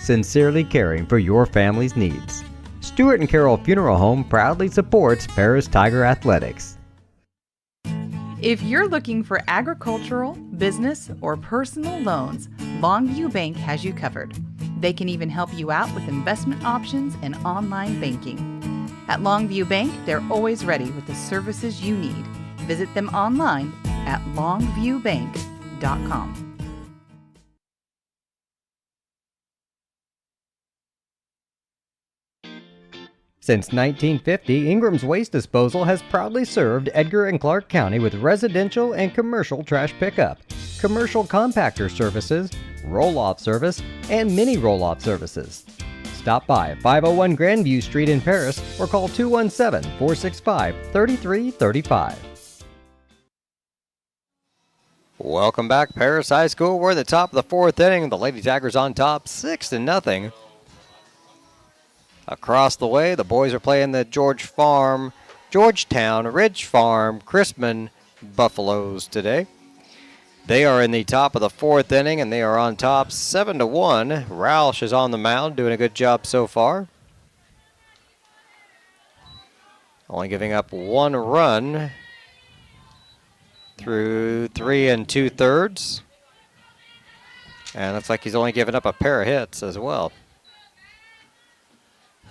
S4: sincerely caring for your family's needs. Stewart & Carroll Funeral Home proudly supports Paris Tiger Athletics.
S5: If you're looking for agricultural, business, or personal loans, Longview Bank has you covered. They can even help you out with investment options and online banking. At Longview Bank, they're always ready with the services you need. Visit them online at longviewbank.com.
S4: Since 1950, Ingram's Waste Disposal has proudly served Edgar and Clark County with residential and commercial trash pickup, commercial compactor services, roll-off service, and mini roll-off services. Stop by 501 Grandview Street in Paris or call 217-465-3335.
S1: Welcome back, Paris High School. We're at the top of the fourth inning. The Lady Tigers on top, 6-0. Across the way, the boys are playing the Georgetown, Ridge Farm, Crispin Buffaloes today. They are in the top of the fourth inning, and they are on top 7-1. Roush is on the mound, doing a good job so far. Only giving up one run through 3 2/3. And looks like he's only given up a pair of hits as well.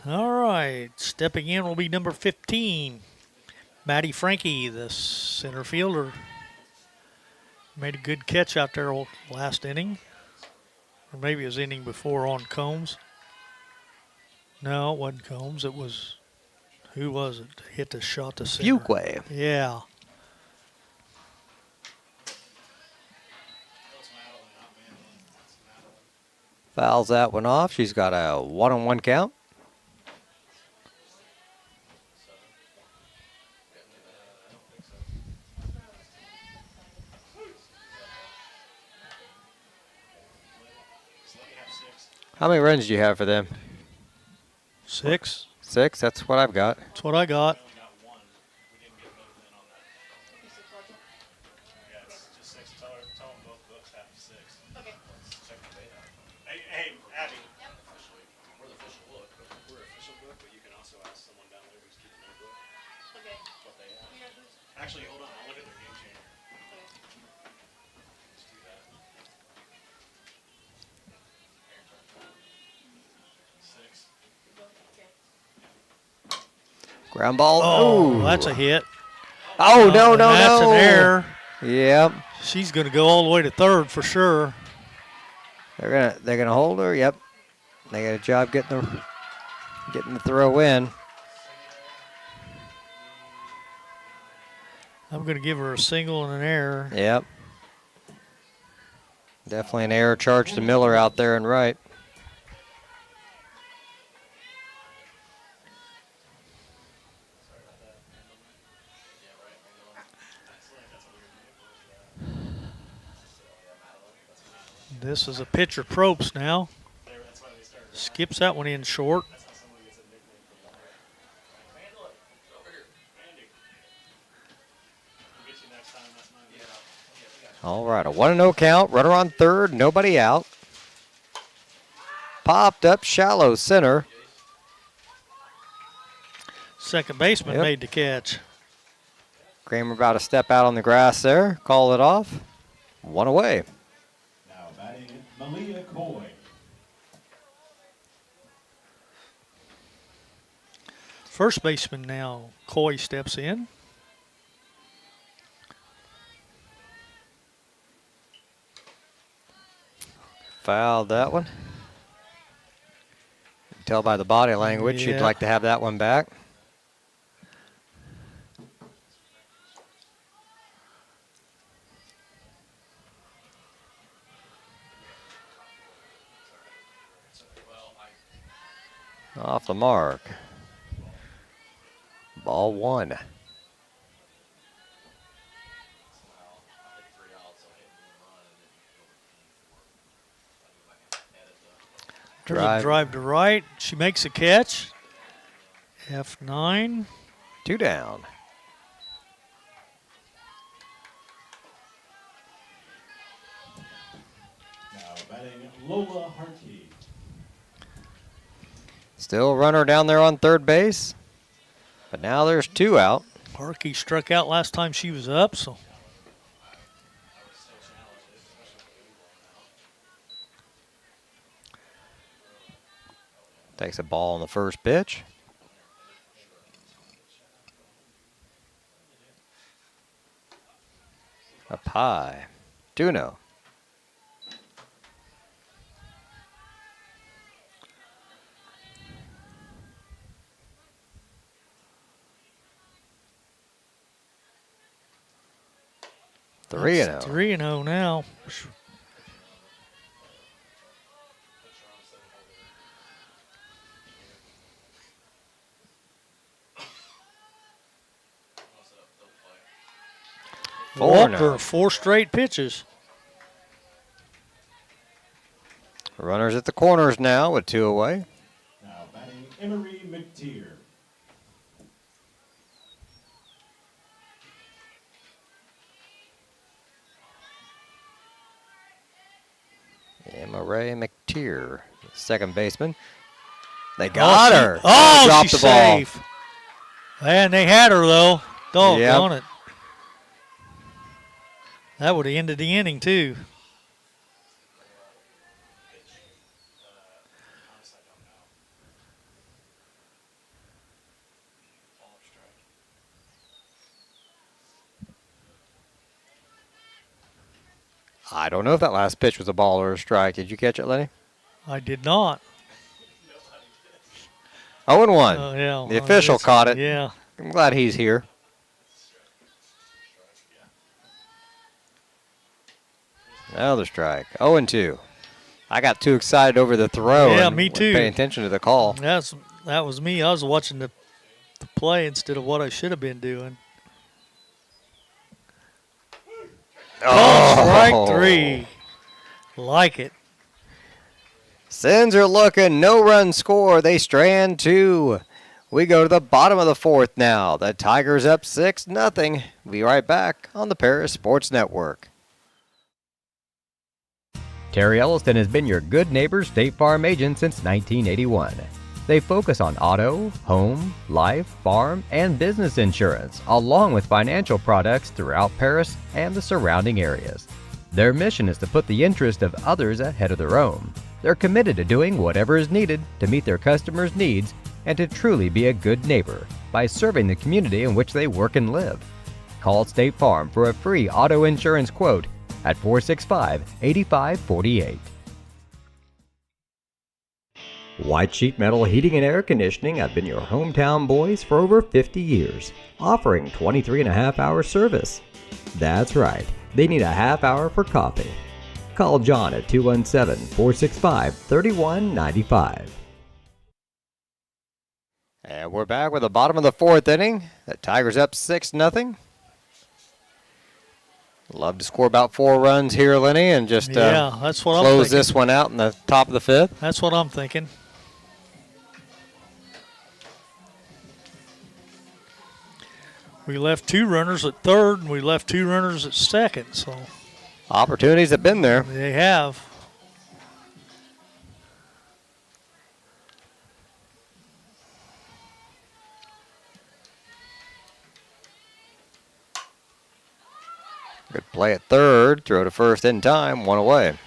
S2: All right, stepping in will be number 15, Maddie Frankie, the center fielder. Made a good catch out there last inning, or maybe it was inning before on Combs. No, it wasn't Combs. It was, who was it? Hit the shot to center.
S1: Fuquay.
S2: Yeah.
S1: Fouls that one off. She's got a 1-1 count. How many runs do you have for them?
S2: 6.
S1: 6? That's what I've got.
S2: That's what I got.
S6: Hey, Abby. We're the official book, but you can also ask someone down there who's keeping their book.
S7: Okay.
S6: What they have. Actually, hold on. I'll look at their game changer. Let's do that. 6.
S1: Ground ball.
S2: Oh,
S1: Ooh.
S2: that's a hit.
S1: Oh, no, no,
S2: That's
S1: no.
S2: an error.
S1: Yep.
S2: She's going to go all the way to third for sure.
S1: They're gonna hold her. Yep. They got a job getting the throw in.
S2: I'm going to give her a single and an error.
S1: Yep. Definitely an error charge to Miller out there and right.
S2: This is a pitcher Probst now. Skips that one in short.
S1: All right, a 1-0 count. Runner on third, nobody out. Popped up shallow center.
S2: Second baseman
S1: Yep.
S2: made the catch.
S1: Kramer about to step out on the grass there. Call it off. One away.
S6: Now batting Malia Coy.
S2: First baseman now, Coy steps in.
S1: Fouled that one. You can tell by the body language she'd
S2: Yeah.
S1: like to have that one back. Off the mark. Ball one.
S2: Drive to right. She makes a catch. F9.
S1: 2 down.
S6: Now batting Lola Harkey.
S1: Still runner down there on third base. But now there's 2 out.
S2: Harkey struck out last time she was up, so
S1: Takes a ball on the first pitch. Up high. 2-0. Three and
S2: That's
S1: 0.
S2: 3-0 now. Walker, 4 straight pitches.
S1: Runners at the corners now with 2 away.
S6: Now batting Emery McTeer.
S1: Emery McTeer, second baseman. They got her.
S2: Oh,
S1: Dropped
S2: she's
S1: the ball.
S2: safe. And they had her, though. Doggone it. That would have ended the inning, too.
S1: I don't know if that last pitch was a ball or a strike. Did you catch it, Lenny?
S2: I did not.
S1: 0-1.
S2: Yeah.
S1: The official caught it.
S2: Yeah.
S1: I'm glad he's here. Another strike. 0-2. I got too excited over the throw.
S2: Yeah,
S1: and
S2: me
S1: wasn't
S2: too.
S1: paying attention to the call.
S2: That was me. I was watching the play instead of what I should have been doing. Strike 3. Like it.
S1: Sens are looking. No run score. They strand 2. We go to the bottom of the 4th now. The Tigers up 6-0. We'll be right back on the Paris Sports Network.
S4: Terry Elliston has been your good neighbor State Farm agent since 1981. They focus on auto, home, life, farm, and business insurance, along with financial products throughout Paris and the surrounding areas. Their mission is to put the interest of others ahead of their own. They're committed to doing whatever is needed to meet their customers' needs and to truly be a good neighbor by serving the community in which they work and live. Call State Farm for a free auto insurance quote at 465-8548.
S3: White Sheet Metal Heating and Air Conditioning have been your hometown boys for over 50 years, offering 23.5-hour service. That's right, they need a half hour for coffee. Call John at 217-465-3195.
S1: And we're back with the bottom of the 4th inning. The Tigers up 6-0. Love to score about 4 runs here, Lenny, and just
S2: that's what I'm
S1: close
S2: thinking.
S1: this one out in the top of the 5th.
S2: That's what I'm thinking. We left 2 runners at third, and we left 2 runners at second, so
S1: Opportunities have been there.
S2: they have.
S1: Good play at third. Throw to first in time. 1 away.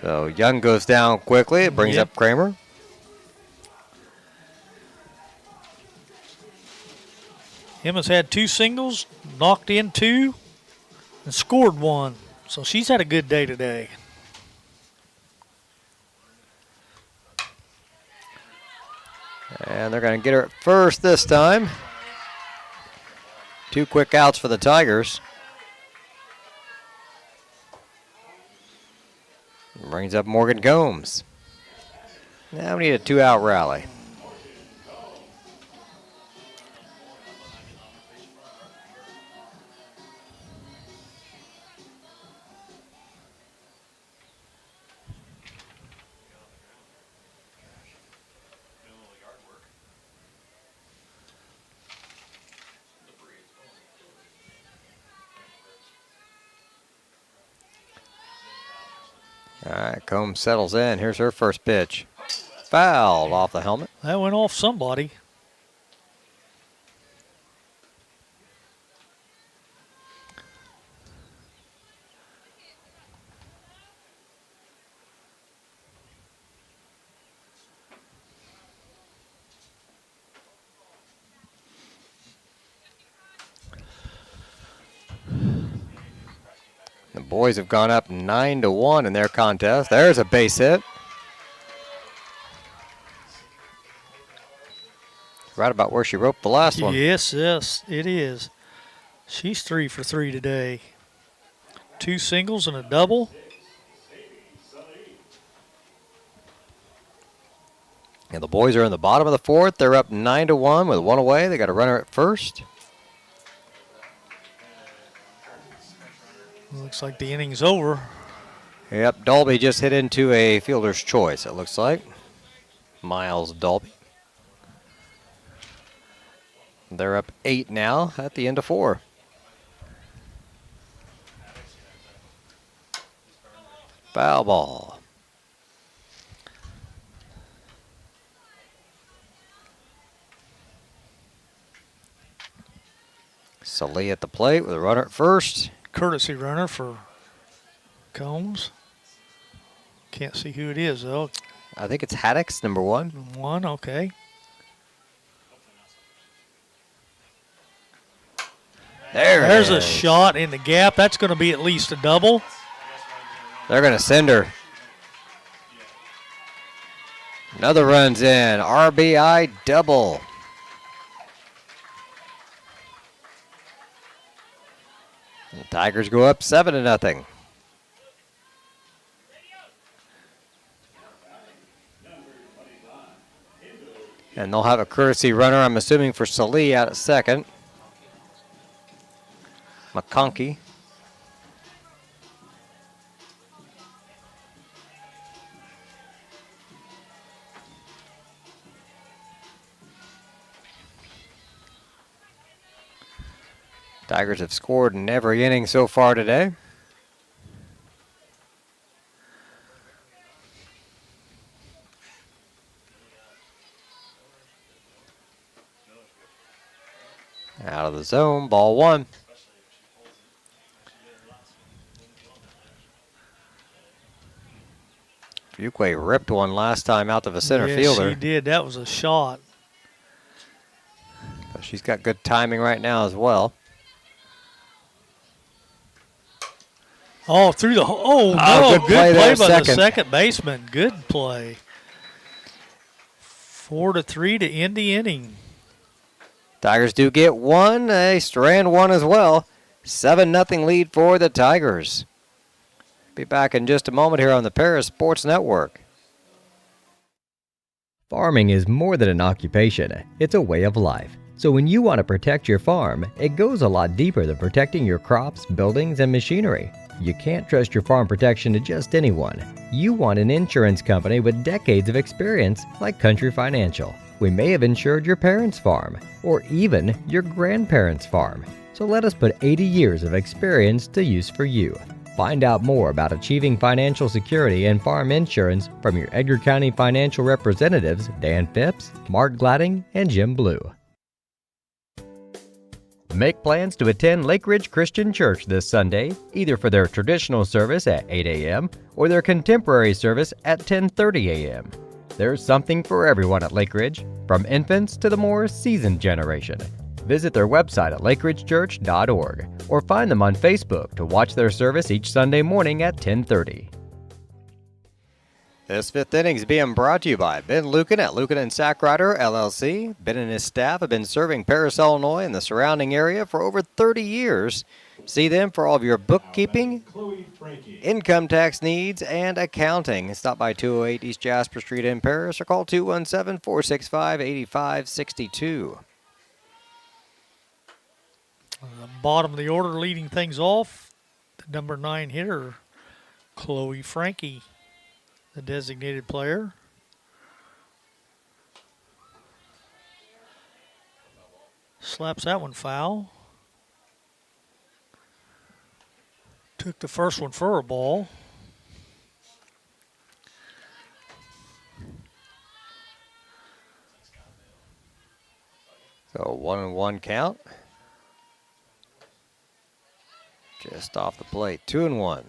S1: So Young goes down quickly. It brings
S2: Yep.
S1: up Kramer.
S2: Emma's had 2 singles, knocked in 2, and scored 1. So she's had a good day today.
S1: And they're going to get her at first this time. 2 quick outs for the Tigers. Brings up Morgan Gomes. Now we need a 2-out rally. All right, Combs settles in. Here's her first pitch. Fouled off the helmet.
S2: That went off somebody.
S1: boys have gone up 9-1 in their contest. There's a base hit. Right about where she roped the last one.
S2: Yes, it is. She's 3 for 3 today. 2 singles and a double.
S1: And the boys are in the bottom of the fourth. They're up 9-1 with one away. They got a runner at first.
S2: Looks like the inning's over.
S1: Yep, Dolby just hit into a fielder's choice, it looks like. Miles Dolby. They're up 8 now at the end of 4. Foul ball. Sully at the plate with a runner at first.
S2: Courtesy runner for Combs. Can't see who it is, though.
S1: I think it's Haddix, number 1.
S2: 1, okay. There's
S1: it
S2: a
S1: is.
S2: shot in the gap. That's going to be at least a double.
S1: They're going to send her. Another run's in. RBI double. The Tigers go up 7-0. And they'll have a courtesy runner, I'm assuming, for Salee out at second. McConkey. Tigers have scored in every inning so far today. Out of the zone, ball 1. Fuquay ripped one last time out to the center fielder.
S2: Yes, she did. That was a shot.
S1: But she's got good timing right now as well.
S2: Oh, through the
S1: Oh,
S2: no,
S1: good play there,
S2: by
S1: second.
S2: the second baseman. Good play. 4-3 to end the inning.
S1: Tigers do get one. They strand one as well. 7-0 lead for the Tigers. Be back in just a moment here on the Paris Sports Network.
S4: Farming is more than an occupation, it's a way of life. So when you want to protect your farm, it goes a lot deeper than protecting your crops, buildings, and machinery. You can't trust your farm protection to just anyone. You want an insurance company with decades of experience, like Country Financial. We may have insured your parents' farm, or even your grandparents' farm. So let us put 80 years of experience to use for you. Find out more about achieving financial security and farm insurance from your Edgar County financial representatives, Dan Phipps, Mark Gladding, and Jim Blue. Make plans to attend Lake Ridge Christian Church this Sunday, either for their traditional service at 8 a.m. or their contemporary service at 10:30 a.m. There's something for everyone at Lake Ridge, from infants to the more seasoned generation. Visit their website at lakeridgechurch.org or find them on Facebook to watch their service each Sunday morning at 10:30.
S1: This fifth inning is being brought to you by Ben Lucan at Lucan and Sackrider, LLC. Ben and his staff have been serving Paris, Illinois and the surrounding area for over 30 years. See them for all of your bookkeeping, income tax needs, and accounting. Stop by 208 East Jasper Street in Paris or call 217-465-8562.
S2: Bottom of the order leading things off, the number 9 hitter, Chloe Frankie, the designated player. Slaps that one foul. Took the first one for a ball.
S1: So 1-1 count. Just off the plate, 2-1.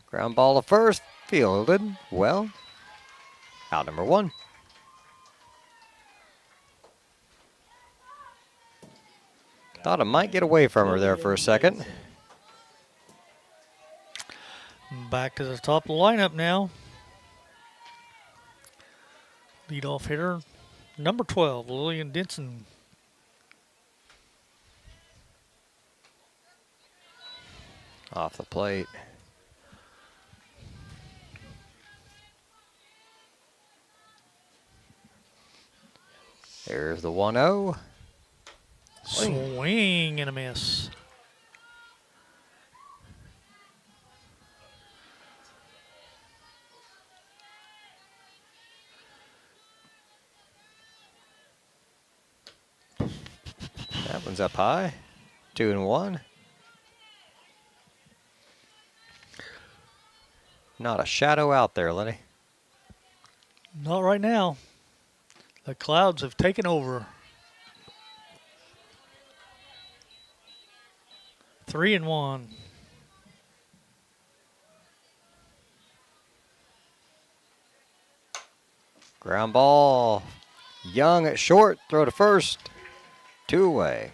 S1: Ground ball to first, fielded well. Out number 1. Thought it might get away from her there for a second.
S2: Back to the top of the lineup now. Leadoff hitter, number 12, Lillian Denson.
S1: Off the plate. There's the 1-0.
S2: Swing and a miss.
S1: That one's up high. 2-1. Not a shadow out there, Lenny.
S2: Not right now. The clouds have taken over. 3-1.
S1: Ground ball. Young at short. Throw to first. 2 away.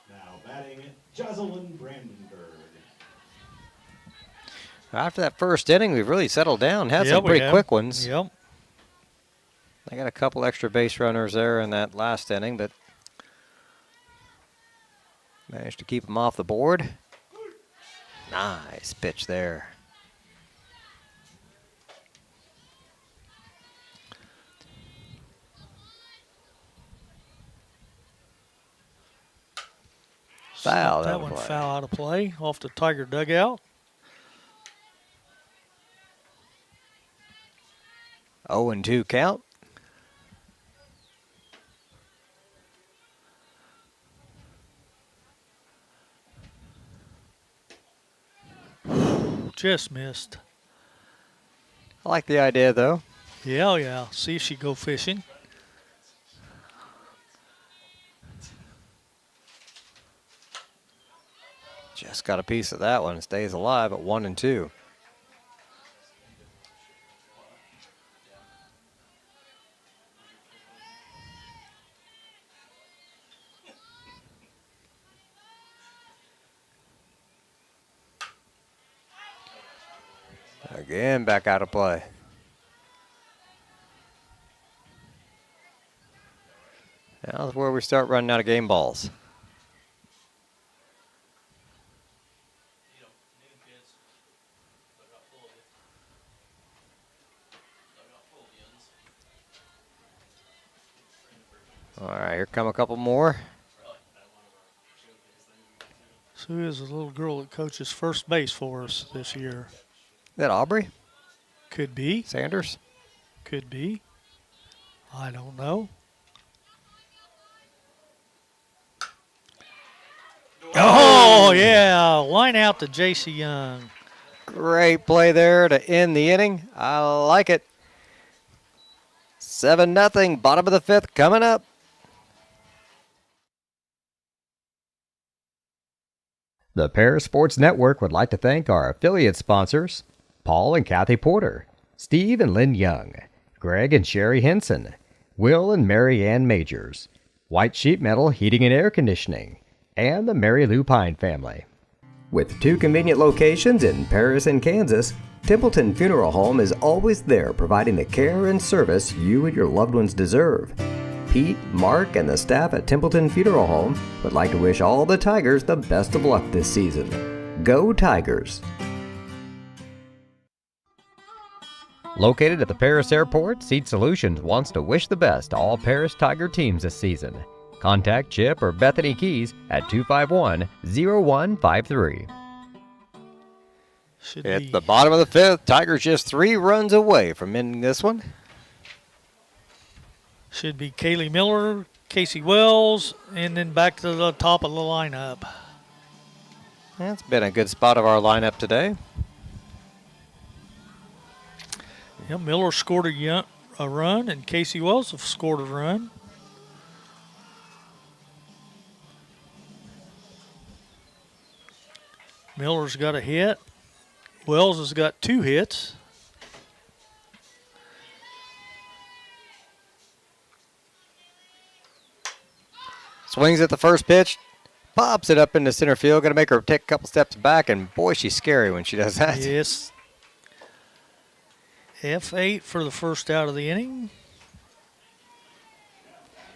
S6: Now batting, Jocelyn Brandenburg.
S1: After that first inning, we've really settled down. Had some
S2: we
S1: pretty
S2: have.
S1: quick ones.
S2: Yep.
S1: They got a couple extra base runners there in that last inning, but managed to keep them off the board. Nice pitch there. Foul.
S2: That one foul out of play off the Tiger dugout.
S1: 0-2 count.
S2: Just missed.
S1: I like the idea, though.
S2: Yeah. See if she go fishing.
S1: Just got a piece of that one. Stays alive at 1-2. Again, back out of play. Now is where we start running out of game balls. All right, here come a couple more.
S2: Sue is a little girl that coaches first base for us this year.
S1: Is that Aubrey
S2: Could be.
S1: Sanders?
S2: Could be. I don't know. Oh, yeah. Line out to J.C. Young.
S1: Great play there to end the inning. I like it. 7-0, bottom of the 5th coming up.
S4: The Paris Sports Network would like to thank our affiliate sponsors, Paul and Kathy Porter, Steve and Lynn Young, Greg and Sherry Henson, Will and Mary Ann Majors, White Sheet Metal Heating and Air Conditioning, and the Mary Lou Pine family.
S3: With 2 convenient locations in Paris and Kansas, Templeton Funeral Home is always there providing the care and service you and your loved ones deserve. Pete, Mark, and the staff at Templeton Funeral Home would like to wish all the Tigers the best of luck this season. Go Tigers!
S4: Located at the Paris Airport, Seat Solutions wants to wish the best to all Paris Tiger teams this season. Contact Chip or Bethany Keys at 251-0153.
S2: Should
S1: At
S2: be.
S1: the bottom of the 5th, Tigers just 3 runs away from ending this one.
S2: Should be Kaylee Miller, Casey Wells, and then back to the top of the lineup.
S1: That's been a good spot of our lineup today.
S2: Yeah, Miller scored a run, and Casey Wells have scored a run. Miller's got a hit. Wells has got 2 hits.
S1: Swings at the first pitch. Pops it up into center field. Going to make her take a couple steps back. And boy, she's scary when she does that.
S2: Yes. F8 for the first out of the inning.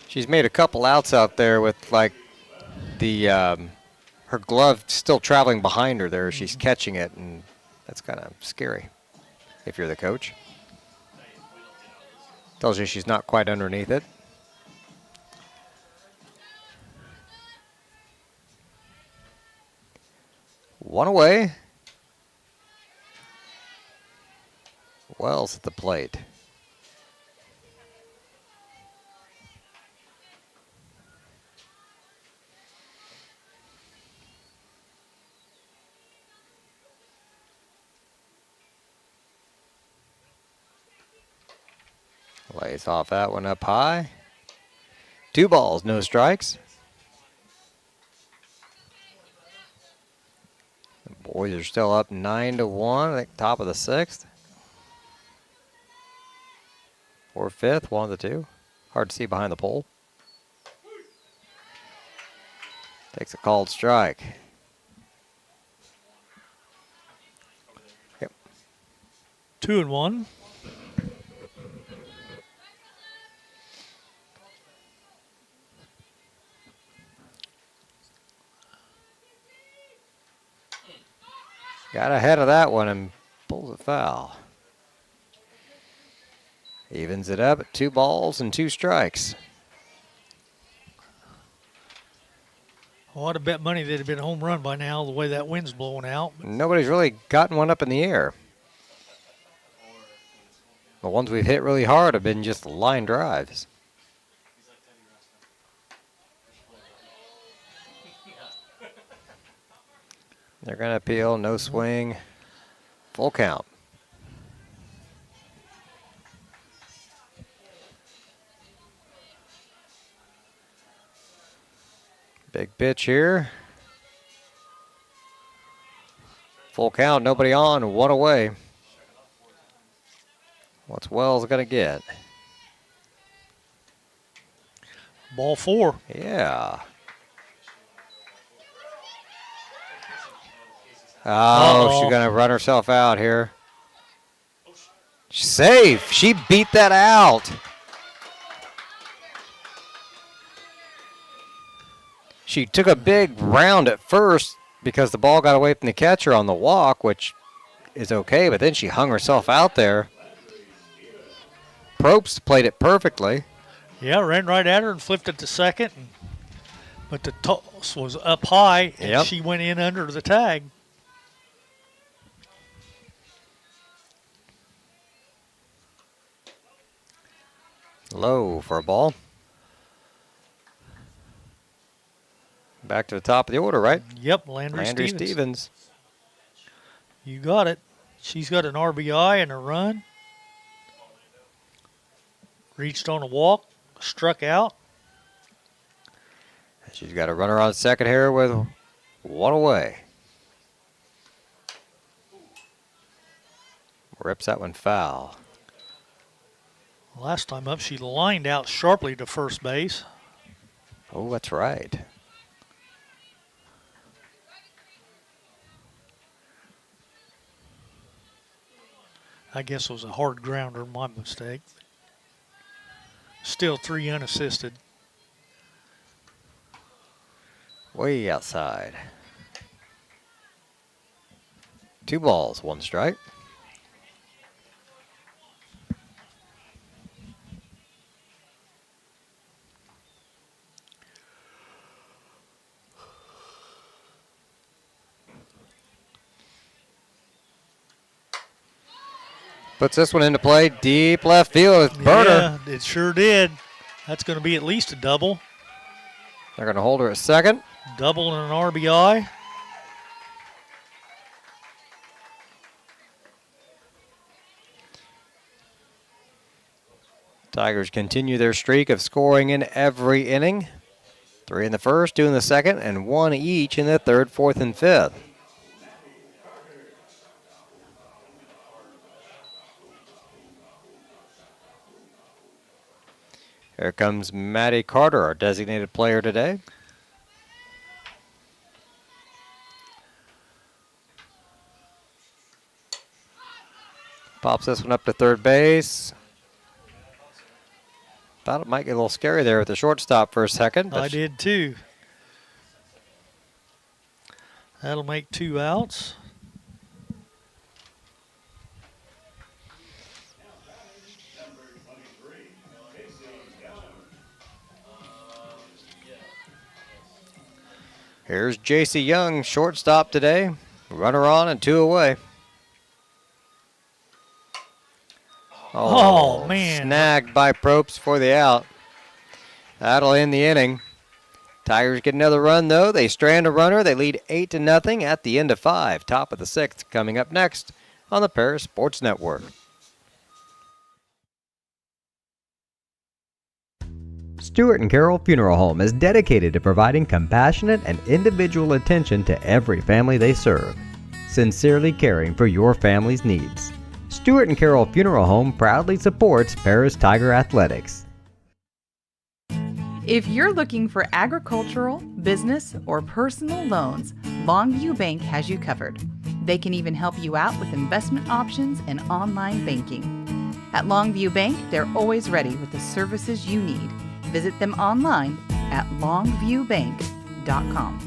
S1: She's made a couple outs out there with like the her glove still traveling behind her there. She's catching it, and that's kind of scary if you're the coach. Tells you she's not quite underneath it. One away. Wells at the plate. Lays off that one up high. 2 balls, no strikes. The boys are still up 9-1, I think top of the 6th. Or 5th, one of the two. Hard to see behind the pole. Takes a called strike. Yep.
S2: 2-1.
S1: Got ahead of that one and pulls it foul. Evens it up at 2 balls and 2 strikes.
S2: Well, I'd have bet money they'd have been a home run by now, the way that wind's blowing out.
S1: Nobody's really gotten one up in the air. The ones we've hit really hard have been just line drives. They're going to appeal, no swing, full count. Big pitch here. Full count, nobody on, 1 away. What's Wells going to get?
S2: Ball 4.
S1: Yeah. Oh,
S2: Uh-oh.
S1: she's going to run herself out here. Safe. She beat that out. She took a big round at first because the ball got away from the catcher on the walk, which is okay, but then she hung herself out there. Probst played it perfectly.
S2: Yeah, ran right at her and flipped it to second. But the toss was up high, and
S1: Yep.
S2: she went in under the tag.
S1: Low for a ball. Back to the top of the order, right?
S2: Yep, Landry Stevens.
S1: Stevens.
S2: You got it. She's got an RBI and a run. Reached on a walk, struck out.
S1: She's got a runner on second here with 1 away. Rips that one foul.
S2: Last time up, she lined out sharply to first base.
S1: Oh, that's right.
S2: I guess it was a hard grounder, my mistake. Still 3 unassisted.
S1: Way outside. 2 balls, 1 strike. Puts this one into play. Deep left field with Burner.
S2: Yeah, it sure did. That's going to be at least a double.
S1: They're going to hold her at second.
S2: Double and an RBI.
S1: Tigers continue their streak of scoring in every inning. 3 in the first, 2 in the second, and 1 each in the third, fourth, and fifth. Here comes Maddie Carter, our designated player today. Pops this one up to third base. Thought it might get a little scary there with the shortstop for a second. But
S2: I did too. That'll make 2 outs.
S1: Here's J.C. Young, shortstop today. Runner on and 2 away.
S2: Oh, man.
S1: Snagged by Probst for the out. That'll end the inning. Tigers get another run, though. They strand a runner. They lead 8-0 at the end of 5. Top of the 6th coming up next on the Paris Sports Network.
S4: Stewart and Carroll Funeral Home is dedicated to providing compassionate and individual attention to every family they serve, sincerely caring for your family's needs. Stewart and Carroll Funeral Home proudly supports Paris Tiger Athletics.
S5: If you're looking for agricultural, business, or personal loans, Longview Bank has you covered. They can even help you out with investment options and online banking. At Longview Bank, they're always ready with the services you need. Visit them online at longviewbank.com.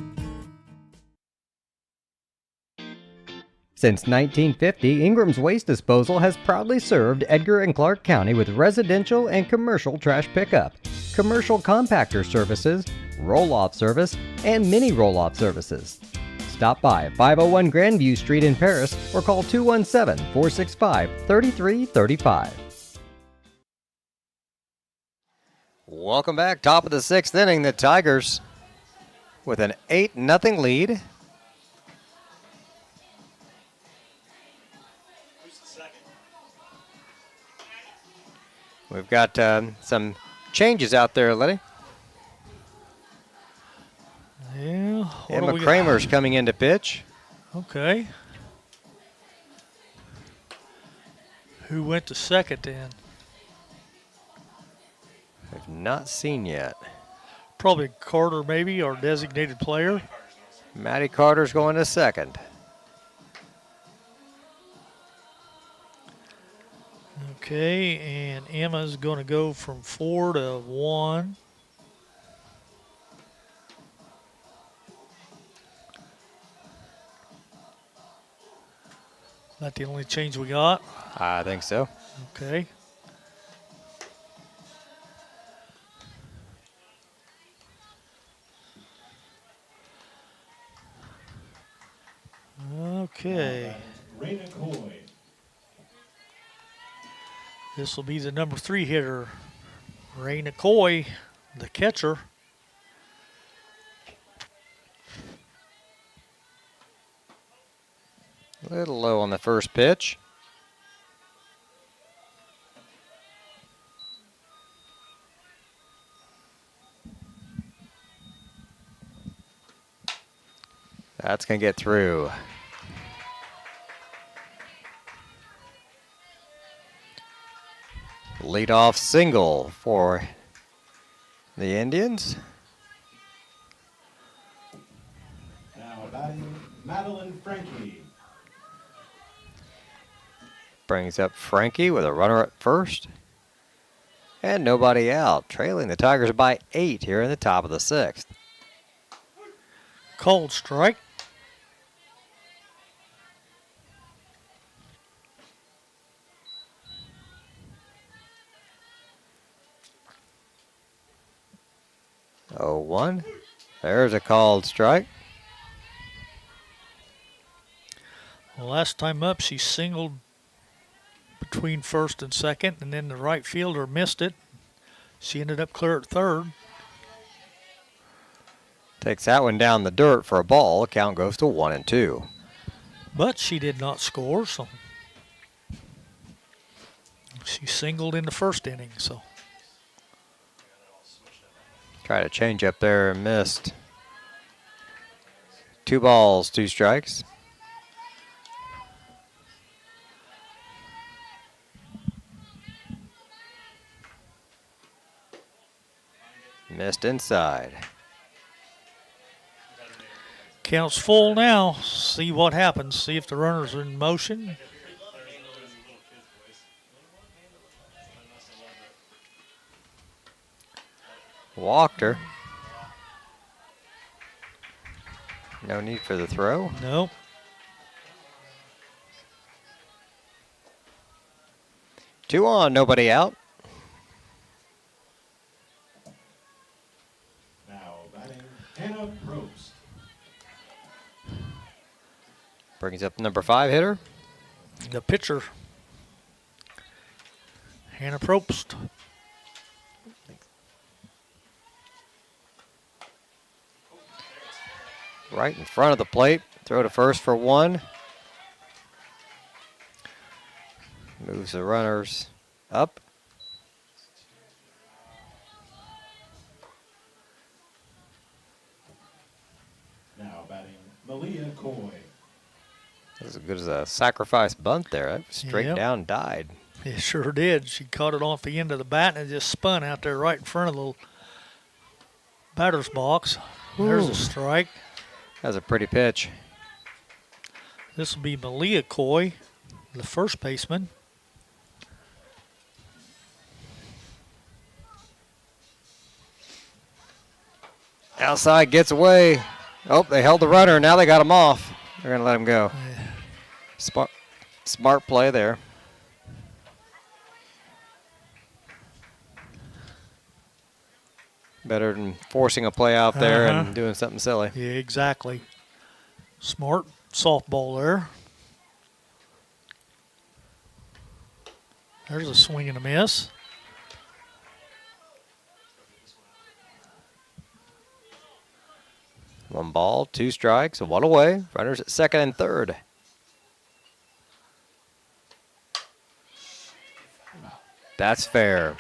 S4: Since 1950, Ingram's Waste Disposal has proudly served Edgar and Clark County with residential and commercial trash pickup, commercial compactor services, roll-off service, and mini roll-off services. Stop by 501 Grandview Street in Paris or call 217-465-3335.
S1: Welcome back. Top of the 6th inning. The Tigers with an 8-0 lead. We've got some changes out there, Letty.
S2: Yeah.
S1: Emma Kramer's coming in to pitch.
S2: Okay. Who went to second then?
S1: I've not seen yet.
S2: Probably Carter, maybe, our designated player.
S1: Maddie Carter's going to second.
S2: Okay, and Emma's going to go from 4 to 1. That the only change we got?
S1: I think so.
S2: Okay. Okay. This will be the number 3 hitter, Raina Coy, the catcher.
S1: A little low on the first pitch. That's going to get through. Leadoff single for the Indians.
S6: Now batting, Madeline Frankie.
S1: Brings up Frankie with a runner at first. And nobody out, trailing the Tigers by 8 here in the top of the 6th.
S2: Cold strike.
S1: Oh, 1. There's a called strike.
S2: Well, last time up, she singled between first and second, and then the right fielder missed it. She ended up clear at third.
S1: Takes that one down the dirt for a ball. Count goes to 1-2.
S2: But she did not score, so she singled in the first inning. So
S1: Tried to change up there and missed. 2 balls, 2 strikes. Missed inside.
S2: Count's full now. See what happens. See if the runner's in motion.
S1: Walked her. No need for the throw.
S2: Nope.
S1: Two on, nobody out.
S6: Now batting Hannah Probst.
S1: Brings up number 5 hitter.
S2: The pitcher, Hannah Probst.
S1: Right in front of the plate. Throw to first for 1. Moves the runners up.
S6: Now batting Malia Coy.
S1: As good as a sacrifice bunt there. That straight
S2: Yep.
S1: down died.
S2: It sure did. She caught it off the end of the bat and it just spun out there right in front of the batter's box. There's a strike.
S1: That's a pretty pitch.
S2: This will be Malia Coy, the first baseman.
S1: Outside gets away. Oh, they held the runner. Now they got him off. They're going to let him go. Smart play there. Better than forcing a play out there and doing something silly.
S2: Yeah, exactly. Smart softball there. There's a swing and a miss.
S1: One ball, 2 strikes, 1 away. Runners at second and third. That's fair.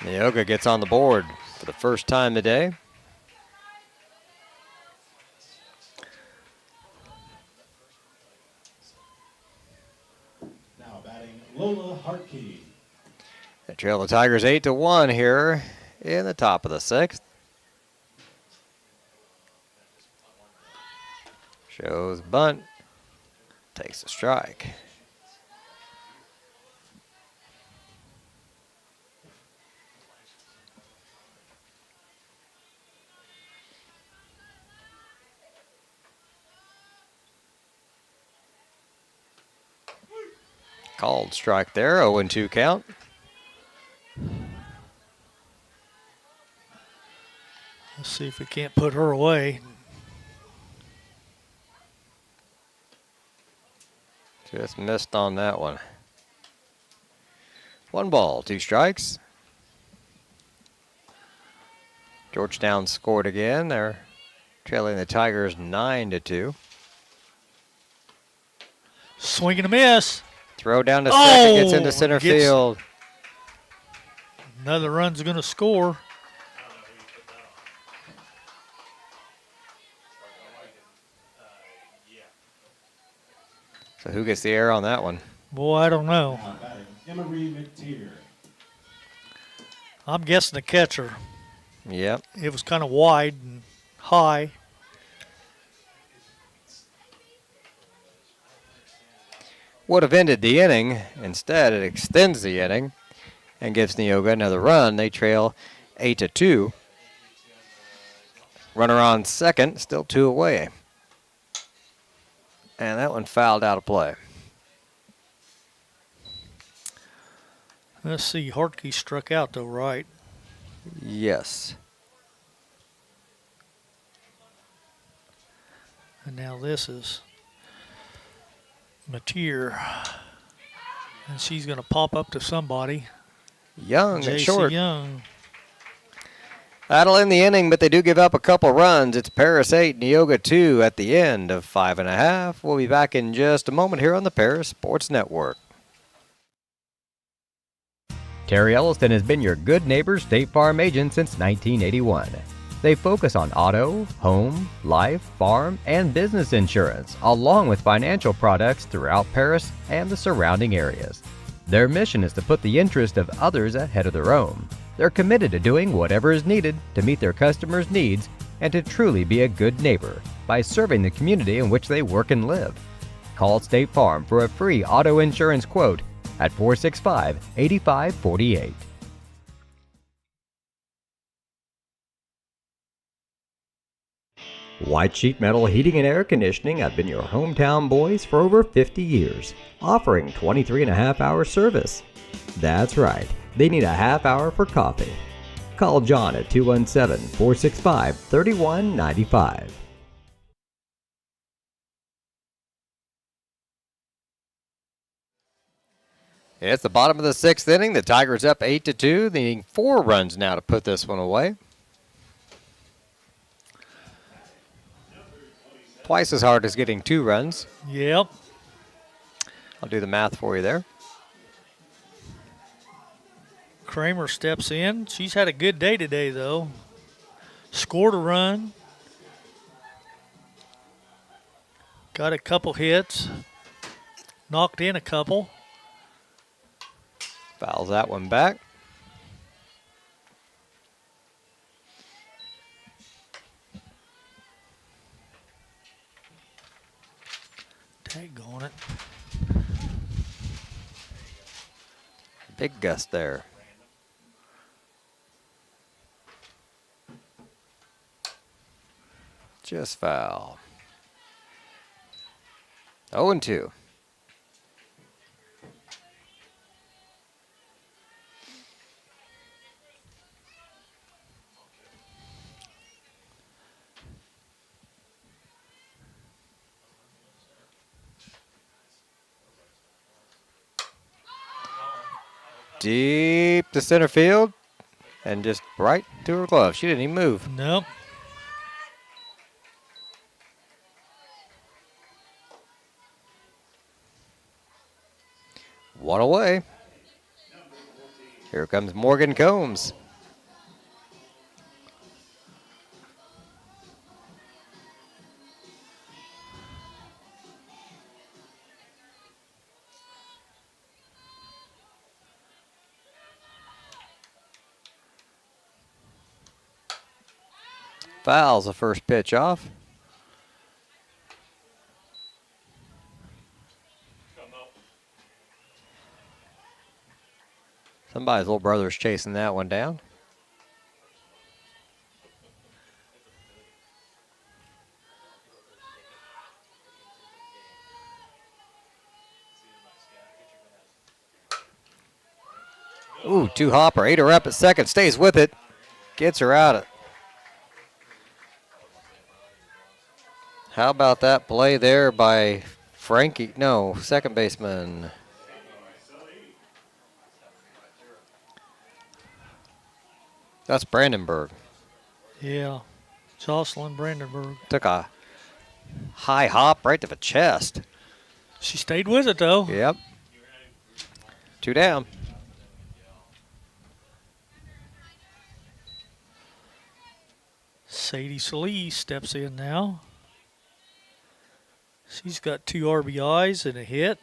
S1: Neoga gets on the board for the first time today.
S6: Now batting Lola Hartkey.
S1: They trail the Tigers 8-1 here in the top of the 6th. Shows bunt. Takes a strike. Called strike there, 0-2 count.
S2: Let's see if we can't put her away.
S1: Just missed on that one. 1 ball, 2 strikes. Georgetown scored again. They're trailing the Tigers 9-2.
S2: Swing and a miss.
S1: Throw down to second, gets
S2: Oh,
S1: into center
S2: gets-
S1: field.
S2: Another run's going to score.
S1: So who gets the error on that one?
S2: Boy, I don't know.
S6: Now batting Emery McTeer.
S2: I'm guessing the catcher.
S1: Yep.
S2: It was kind of wide and high.
S1: Would have ended the inning. Instead, it extends the inning and gives Neoga another run. They trail 8-2. Runner on second, still 2 away. And that one fouled out of play.
S2: Let's see. Hartkey struck out, though, right?
S1: Yes.
S2: And now this is Mateer. And she's going to pop up to somebody.
S1: Young at
S2: JC
S1: short.
S2: Young.
S1: That'll end the inning, but they do give up a couple runs. It's Paris 8, Neoga 2 at the end of 5.5. We'll be back in just a moment here on the Paris Sports Network.
S4: Terry Elliston has been your good neighbor State Farm agent since 1981. They focus on auto, home, life, farm, and business insurance, along with financial products throughout Paris and the surrounding areas. Their mission is to put the interest of others ahead of their own. They're committed to doing whatever is needed to meet their customers' needs and to truly be a good neighbor by serving the community in which they work and live. Call State Farm for a free auto insurance quote at 465-8548.
S3: White Sheet Metal Heating and Air Conditioning have been your hometown boys for over 50 years, offering 23.5-hour service. That's right, they need a half hour for coffee. Call John at 217-465-3195.
S1: It's the bottom of the 6th inning. The Tigers up 8-2, needing 4 runs now to put this one away. Twice as hard as getting 2 runs.
S2: Yep.
S1: I'll do the math for you there.
S2: Kramer steps in. She's had a good day today, though. Scored a run. Got a couple hits. Knocked in a couple.
S1: Fouls that one back.
S2: Daggone it.
S1: Big gust there. Just foul. 0-2. Deep to center field and just right to her glove. She didn't even move.
S2: Nope.
S1: One away. Here comes Morgan Combs. Fouls the first pitch off. Somebody's little brother's chasing that one down. Ooh, 2-hopper. 8 her up at second. Stays with it. Gets her out. How about that play there by Frankie? No, second baseman. That's Brandenburg.
S2: Yeah. Jocelyn Brandenburg.
S1: Took a high hop right to the chest.
S2: She stayed with it, though.
S1: Yep. 2 down.
S2: Sadie Solis steps in now. She's got 2 RBIs and a hit.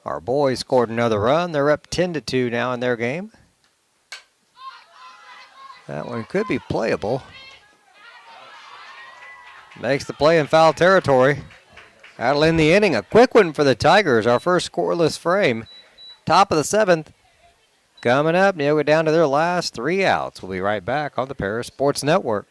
S1: Our boys scored another run. They're up 10-2 now in their game. That one could be playable. Makes the play in foul territory. That'll end the inning. A quick one for the Tigers. Our first scoreless frame. Top of the 7th. Coming up, Neoga down to their last 3 outs. We'll be right back on the Paris Sports Network.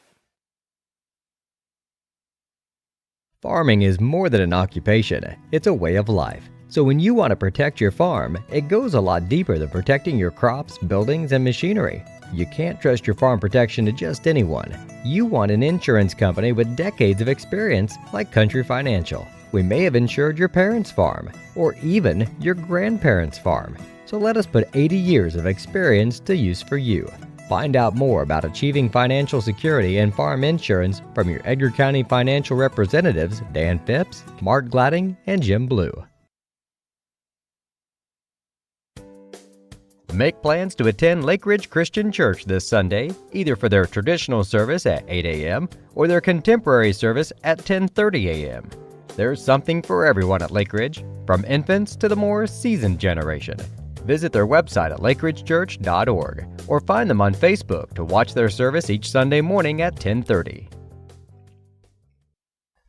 S4: Farming is more than an occupation, it's a way of life. So when you want to protect your farm, it goes a lot deeper than protecting your crops, buildings, and machinery. You can't trust your farm protection to just anyone. You want an insurance company with decades of experience like Country Financial. We may have insured your parents' farm, or even your grandparents' farm. So let us put 80 years of experience to use for you. Find out more about achieving financial security and farm insurance from your Edgar County financial representatives, Dan Phipps, Mark Gladding, and Jim Blue. Make plans to attend Lake Ridge Christian Church this Sunday, either for their traditional service at 8 a.m. or their contemporary service at 10:30 a.m. There's something for everyone at Lake Ridge, from infants to the more seasoned generation. Visit their website at lakeridgechurch.org or find them on Facebook to watch their service each Sunday morning at 10:30.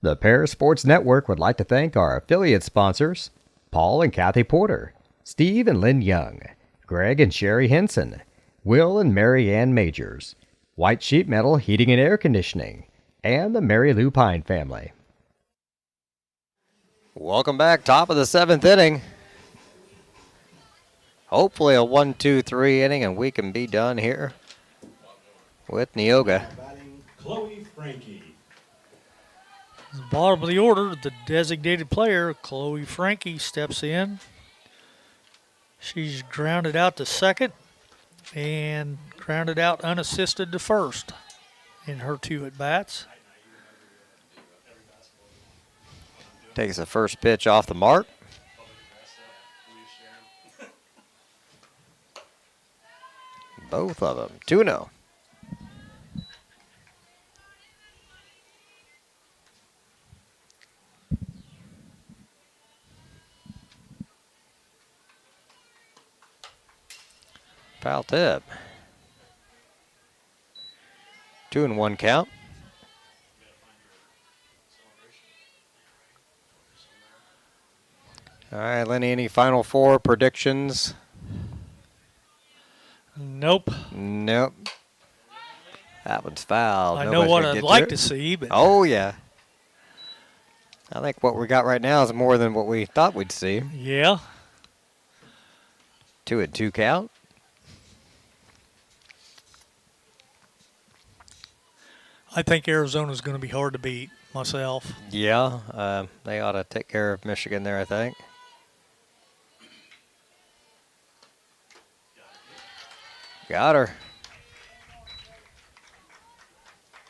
S4: The Paris Sports Network would like to thank our affiliate sponsors, Paul and Kathy Porter, Steve and Lynn Young, Greg and Sherry Henson, Will and Mary Ann Majors, White Sheet Metal Heating and Air Conditioning, and the Mary Lou Pine family.
S1: Welcome back, top of the 7th inning. Hopefully a 1-2-3 inning and we can be done here with Neoga.
S6: Batting, Chloe Frankie.
S2: At the bottom of the order, the designated player, Chloe Frankie, steps in. She's grounded out to second and grounded out unassisted to first in her 2 at-bats.
S1: Takes the first pitch off the mark. Both of them, 2-0. Foul tip. 2-1 count. All right, Lenny, any Final Four predictions?
S2: Nope.
S1: Nope. That one's foul.
S2: I know
S1: Nobody's
S2: what
S1: gonna
S2: I'd
S1: get
S2: like
S1: to
S2: to
S1: it.
S2: see, but
S1: Oh, yeah. I think what we got right now is more than what we thought we'd see.
S2: yeah.
S1: 2-2 count.
S2: I think Arizona's going to be hard to beat myself.
S1: Yeah, they ought to take care of Michigan there, I think. Got her.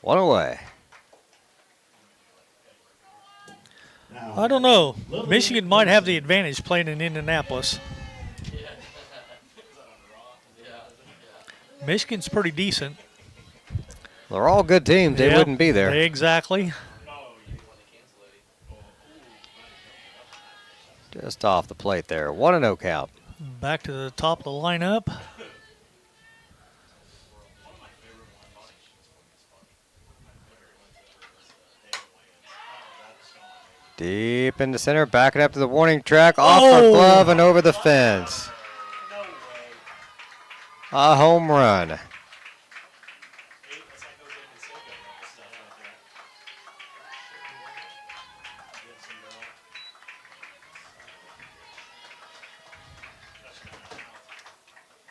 S1: One away.
S2: I don't know. Michigan might have the advantage playing in Indianapolis. Michigan's pretty decent.
S1: They're all good teams. They
S2: Yeah,
S1: wouldn't be there.
S2: Exactly.
S1: Just off the plate there. 1-0 count.
S2: Back to the top of the lineup.
S1: Deep into center, backing up to the warning track, off her
S2: Oh!
S1: glove and over the fence. A home run.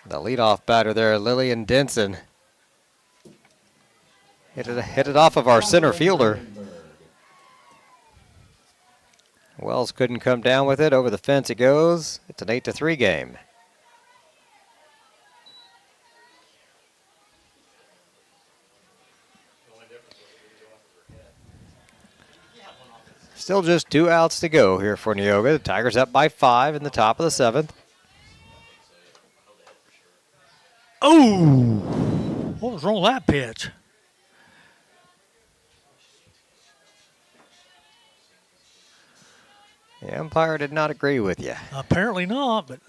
S1: The leadoff batter there, Lillian Denson. Hit it off of our center fielder. Wells couldn't come down with it. Over the fence it goes. It's an 8-3 game. Still just 2 outs to go here for Neoga. The Tigers up by 5 in the top of the 7th.
S2: Oh! What was wrong with that pitch?
S1: The umpire did not agree with you.
S2: Apparently not, but.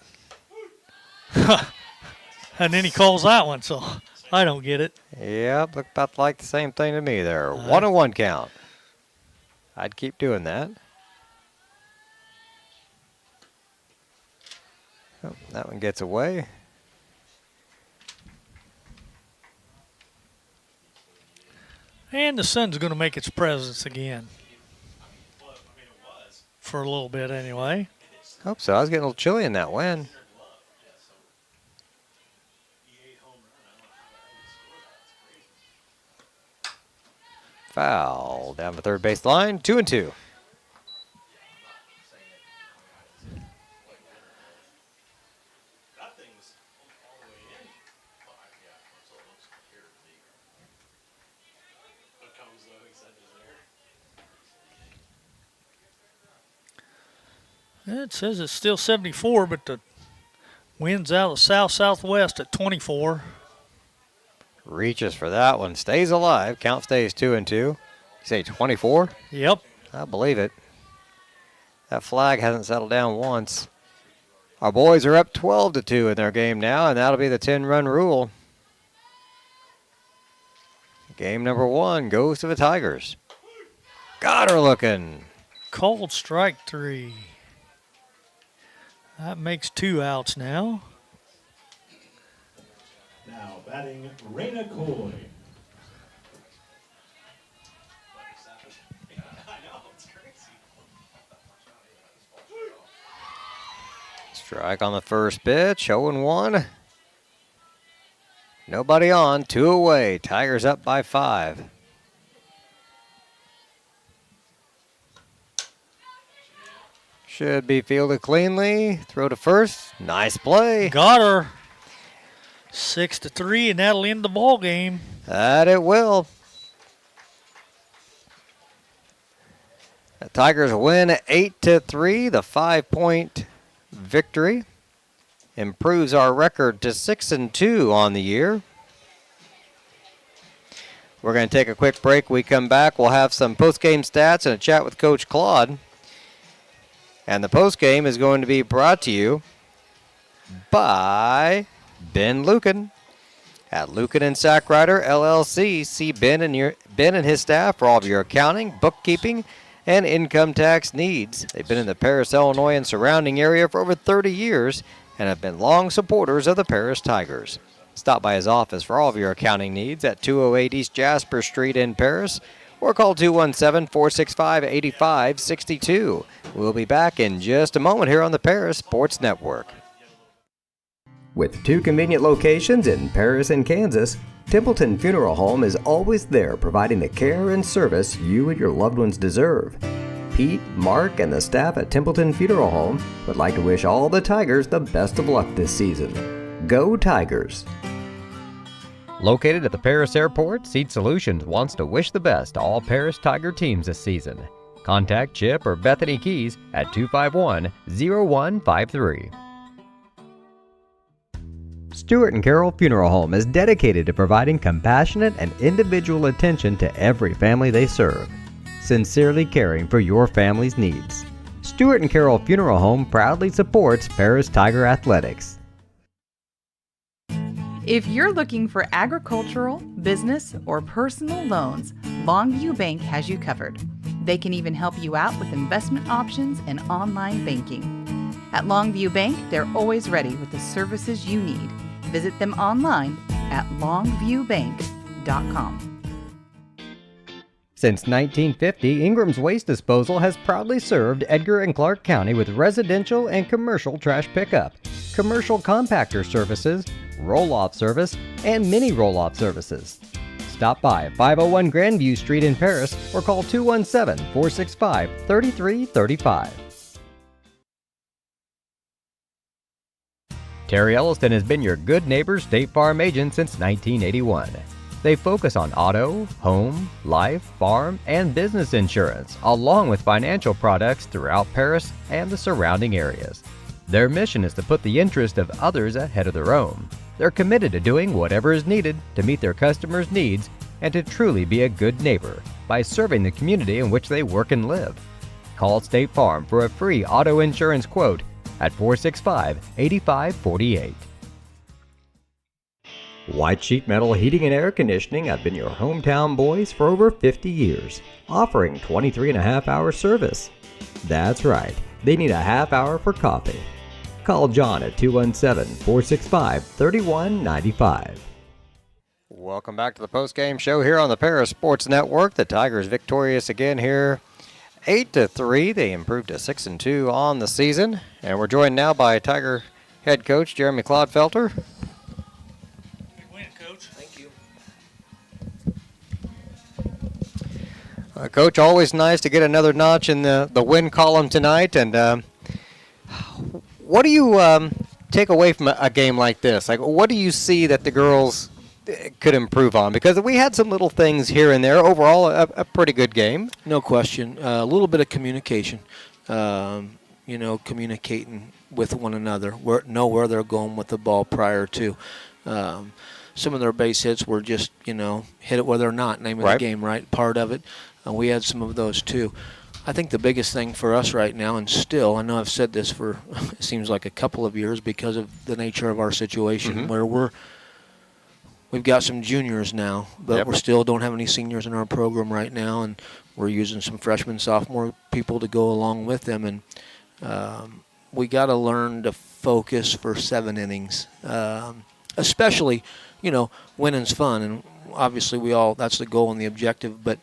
S2: And then he calls that one, so I don't get it.
S1: Yep, looked about like the same thing to me there. 1-1 count. I'd keep doing that. Oh, that one gets away.
S2: And the sun's going to make its presence again. For a little bit, anyway.
S1: Hope so. I was getting a little chilly in that wind. Foul down the third base line. 2-2.
S2: It says it's still 74, but the Winds out of south-southwest at 24.
S1: Reaches for that one. Stays alive. Count stays 2-2. You say 24?
S2: Yep.
S1: I believe it. That flag hasn't settled down once. Our boys are up 12-2 in their game now, and that'll be the 10-run rule. Game number 1 goes to the Tigers. Got her looking.
S2: Called strike 3. That makes 2 outs now.
S6: Now batting Raina Coy.
S1: Strike on the first pitch, 0-1. Nobody on, 2 away. Tigers up by 5. Should be fielded cleanly. Throw to first. Nice play.
S2: Got her. 6-3, and that'll end the ball game.
S1: That it will. The Tigers win 8-3. The 5-point victory improves our record to 6-2 on the year. We're going to take a quick break. We come back. We'll have some post-game stats and a chat with Coach Claude. And the post-game is going to be brought to you by Ben Lucan at Lucan and Sackrider LLC. See Ben and his staff for all of your accounting, bookkeeping, and income tax needs. They've been in the Paris, Illinois, and surrounding area for over 30 years and have been long supporters of the Paris Tigers. Stop by his office for all of your accounting needs at 208 East Jasper Street in Paris, or call 217-465-8562. We'll be back in just a moment here on the Paris Sports Network.
S3: With 2 convenient locations in Paris and Kansas, Templeton Funeral Home is always there providing the care and service you and your loved ones deserve. Pete, Mark, and the staff at Templeton Funeral Home would like to wish all the Tigers the best of luck this season. Go Tigers!
S4: Located at the Paris Airport, Seat Solutions wants to wish the best to all Paris Tiger teams this season. Contact Chip or Bethany Keys at 251-0153. Stewart and Carroll Funeral Home is dedicated to providing compassionate and individual attention to every family they serve, sincerely caring for your family's needs. Stewart and Carroll Funeral Home proudly supports Paris Tiger Athletics.
S5: If you're looking for agricultural, business, or personal loans, Longview Bank has you covered. They can even help you out with investment options and online banking. At Longview Bank, they're always ready with the services you need. Visit them online at longviewbank.com.
S4: Since 1950, Ingram's Waste Disposal has proudly served Edgar and Clark County with residential and commercial trash pickup, commercial compactor services, roll-off service, and mini roll-off services. Stop by 501 Grandview Street in Paris or call 217-465-3335. Terry Elliston has been your good neighbor State Farm agent since 1981. They focus on auto, home, life, farm, and business insurance, along with financial products throughout Paris and the surrounding areas. Their mission is to put the interest of others ahead of their own. They're committed to doing whatever is needed to meet their customers' needs and to truly be a good neighbor by serving the community in which they work and live. Call State Farm for a free auto insurance quote at 465-8548.
S3: White Sheet Metal Heating and Air Conditioning have been your hometown boys for over 50 years, offering 23.5-hour service. That's right, they need a half hour for coffee. Call John at 217-465-3195.
S1: Welcome back to the post-game show here on the Paris Sports Network. The Tigers victorious again here, 8-3. They improved to 6-2 on the season. And we're joined now by Tiger head coach Jeremy Clodfelter.
S2: Good win, Coach.
S7: Thank you.
S1: Coach, always nice to get another notch in the win column tonight. And what do you take away from a game like this? Like, what do you see that the girls could improve on? Because we had some little things here and there. Overall, a pretty good game.
S7: No question. A little bit of communication. communicating with one another, know where they're going with the ball prior to. Some of their base hits were just, hit it where they're not, name of the game, right? Part of it. We had some of those too. I think the biggest thing for us right now, and still, I know I've said this for, it seems like a couple of years because of the nature of our situation, where we've got some juniors now, but we still don't have any seniors in our program right now, and we're using some freshmen, sophomore people to go along with them, and we got to learn to focus for 7 innings, especially, winning's fun, and obviously that's the goal and the objective, but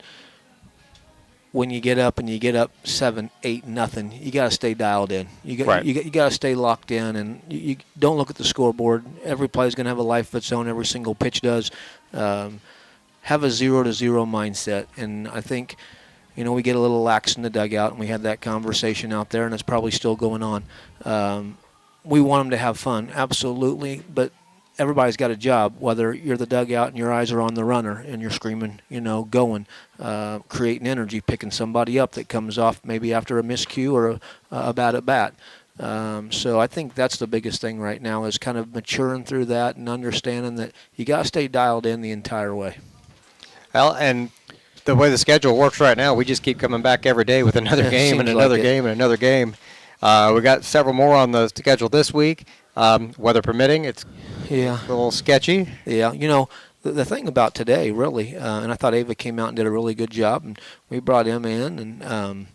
S7: when you get up 7-8-0, you got to stay dialed in. You got to stay locked in, and you don't look at the scoreboard. Every play is going to have a life of its own. Every single pitch does. Have a 0-0 mindset, and I think, we get a little lax in the dugout, and we had that conversation out there, and it's probably still going on. We want them to have fun, absolutely, but everybody's got a job, whether you're the dugout and your eyes are on the runner and you're screaming, going, creating energy, picking somebody up that comes off maybe after a miscue or a bad at bat. So I think that's the biggest thing right now is kind of maturing through that and understanding that you got to stay dialed in the entire way.
S1: Well, and the way the schedule works right now, we just keep coming back every day with another game and another game and another game. We got several more on the schedule this week. Weather permitting, it's a little sketchy. Yeah, the thing about today, really, and I thought Ava came out and did a really good job, and we brought him in, and,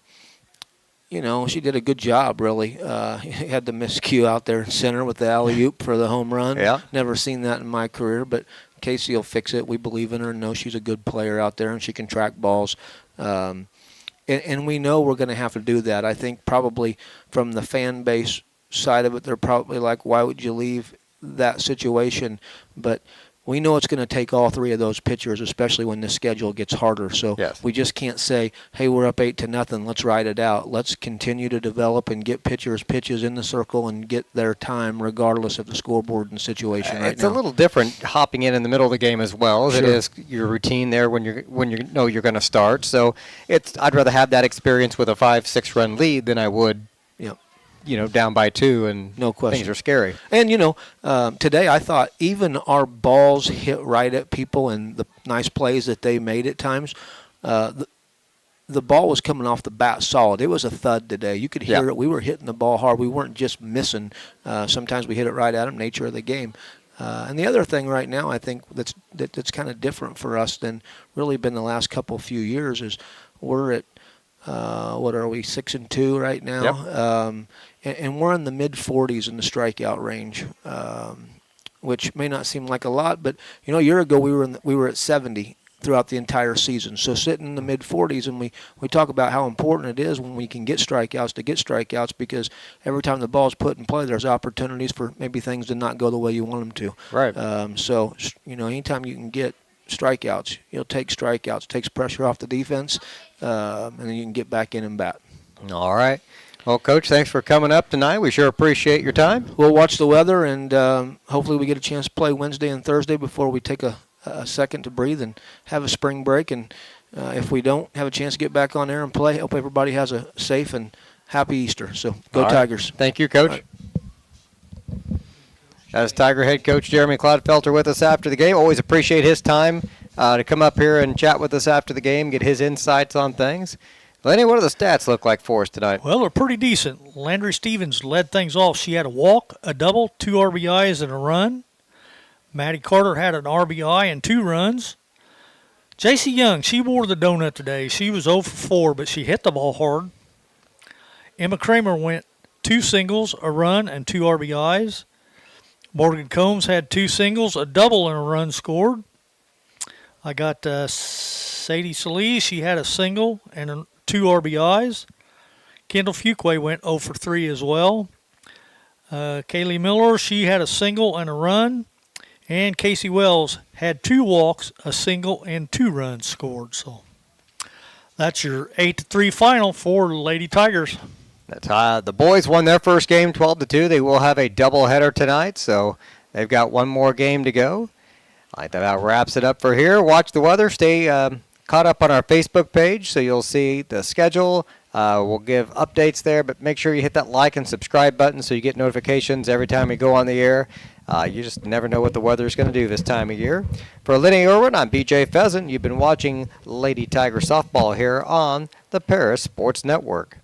S1: she did a good job, really. Had the miscue out there in center with the alley-oop for the home run. Yeah. Never seen that in my career, but Casey will fix it. We believe in her and know she's a good player out there, and she can track balls. And we know we're going to have to do that. I think probably from the fan base side of it, they're probably like, why would you leave that situation? But we know it's going to take all 3 of those pitchers, especially when the schedule gets harder. So we just can't say, hey, we're up 8-0, let's ride it out. Let's continue to develop and get pitchers pitches in the circle and get their time regardless of the scoreboard and situation right now. It's a little different hopping in the middle of the game as well as it is your routine there when you know you're going to start. So I'd rather have that experience with a 5-6 run lead than I would down by 2, and no question, things are scary.
S7: And, today I thought even our balls hit right at people and the nice plays that they made at times, the ball was coming off the bat solid. It was a thud today. You could hear it. We were hitting the ball hard. We weren't just missing. Sometimes we hit it right at them, nature of the game. And the other thing right now I think that's kind of different for us than really been the last few years is we're at, what are we, 6-2 right now? And we're in the mid-40s in the strikeout range, which may not seem like a lot, but a year ago we were at 70 throughout the entire season. So sitting in the mid-40s, and we talk about how important it is when we can get strikeouts because every time the ball's put in play, there's opportunities for maybe things to not go the way you want them to.
S1: Right.
S7: So anytime you can get strikeouts, take strikeouts, takes pressure off the defense, and then you can get back in and bat.
S1: All right. Well, Coach, thanks for coming up tonight. We sure appreciate your time.
S7: We'll watch the weather, and hopefully we get a chance to play Wednesday and Thursday before we take a second to breathe and have a spring break. And if we don't have a chance to get back on air and play, hope everybody has a safe and happy Easter. So go Tigers.
S1: Thank you, Coach. As Tiger head coach Jeremy Clodfelter with us after the game. Always appreciate his time to come up here and chat with us after the game, get his insights on things. Lenny, what do the stats look like for us tonight?
S2: Well, they're pretty decent. Landry Stevens led things off. She had a walk, a double, 2 RBIs, and a run. Maddie Carter had an RBI and 2 runs. J.C. Young, she wore the donut today. She was 0 for 4, but she hit the ball hard. Emma Kramer went 2 singles, a run, and 2 RBIs. Morgan Combs had 2 singles, a double, and a run scored. I got Sadie Solis. She had a single and 2 RBIs. Kendall Fuquay went 0 for 3 as well. Kaylee Miller, she had a single and a run. And Casey Wells had 2 walks, a single, and 2 runs scored. So that's your 8-3 final for the Lady Tigers.
S1: That's the boys won their first game 12-2. They will have a doubleheader tonight, so they've got one more game to go. I think that about wraps it up for here. Watch the weather. Stay caught up on our Facebook page, so you'll see the schedule, We'll give updates there, but make sure you hit that like and subscribe button so you get notifications every time we go on the air. You just never know what the weather is going to do this time of year. For Lenny Irwin, I'm BJ Pheasant. You've been watching Lady Tiger Softball here on the Paris Sports Network.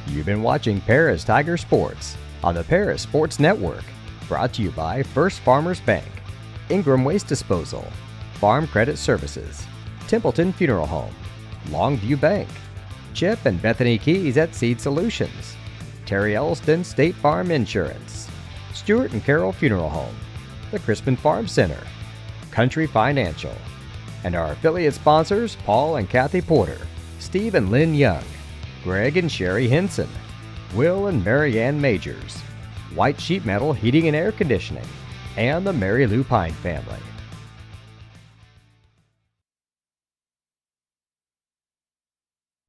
S4: You've been watching Paris Tiger Sports on the Paris Sports Network. Brought to you by First Farmers Bank, Ingram Waste Disposal, Farm Credit Services, Templeton Funeral Home, Longview Bank, Chip and Bethany Keys at Seed Solutions, Terry Elston State Farm Insurance, Stuart and Carroll Funeral Home, the Crispin Farm Center, Country Financial, and our affiliate sponsors Paul and Kathy Porter, Steve and Lynn Young, Greg and Sherry Henson, Will and Mary Ann Majors, White Sheet Metal Heating and Air Conditioning, and the Mary Lou Pine family.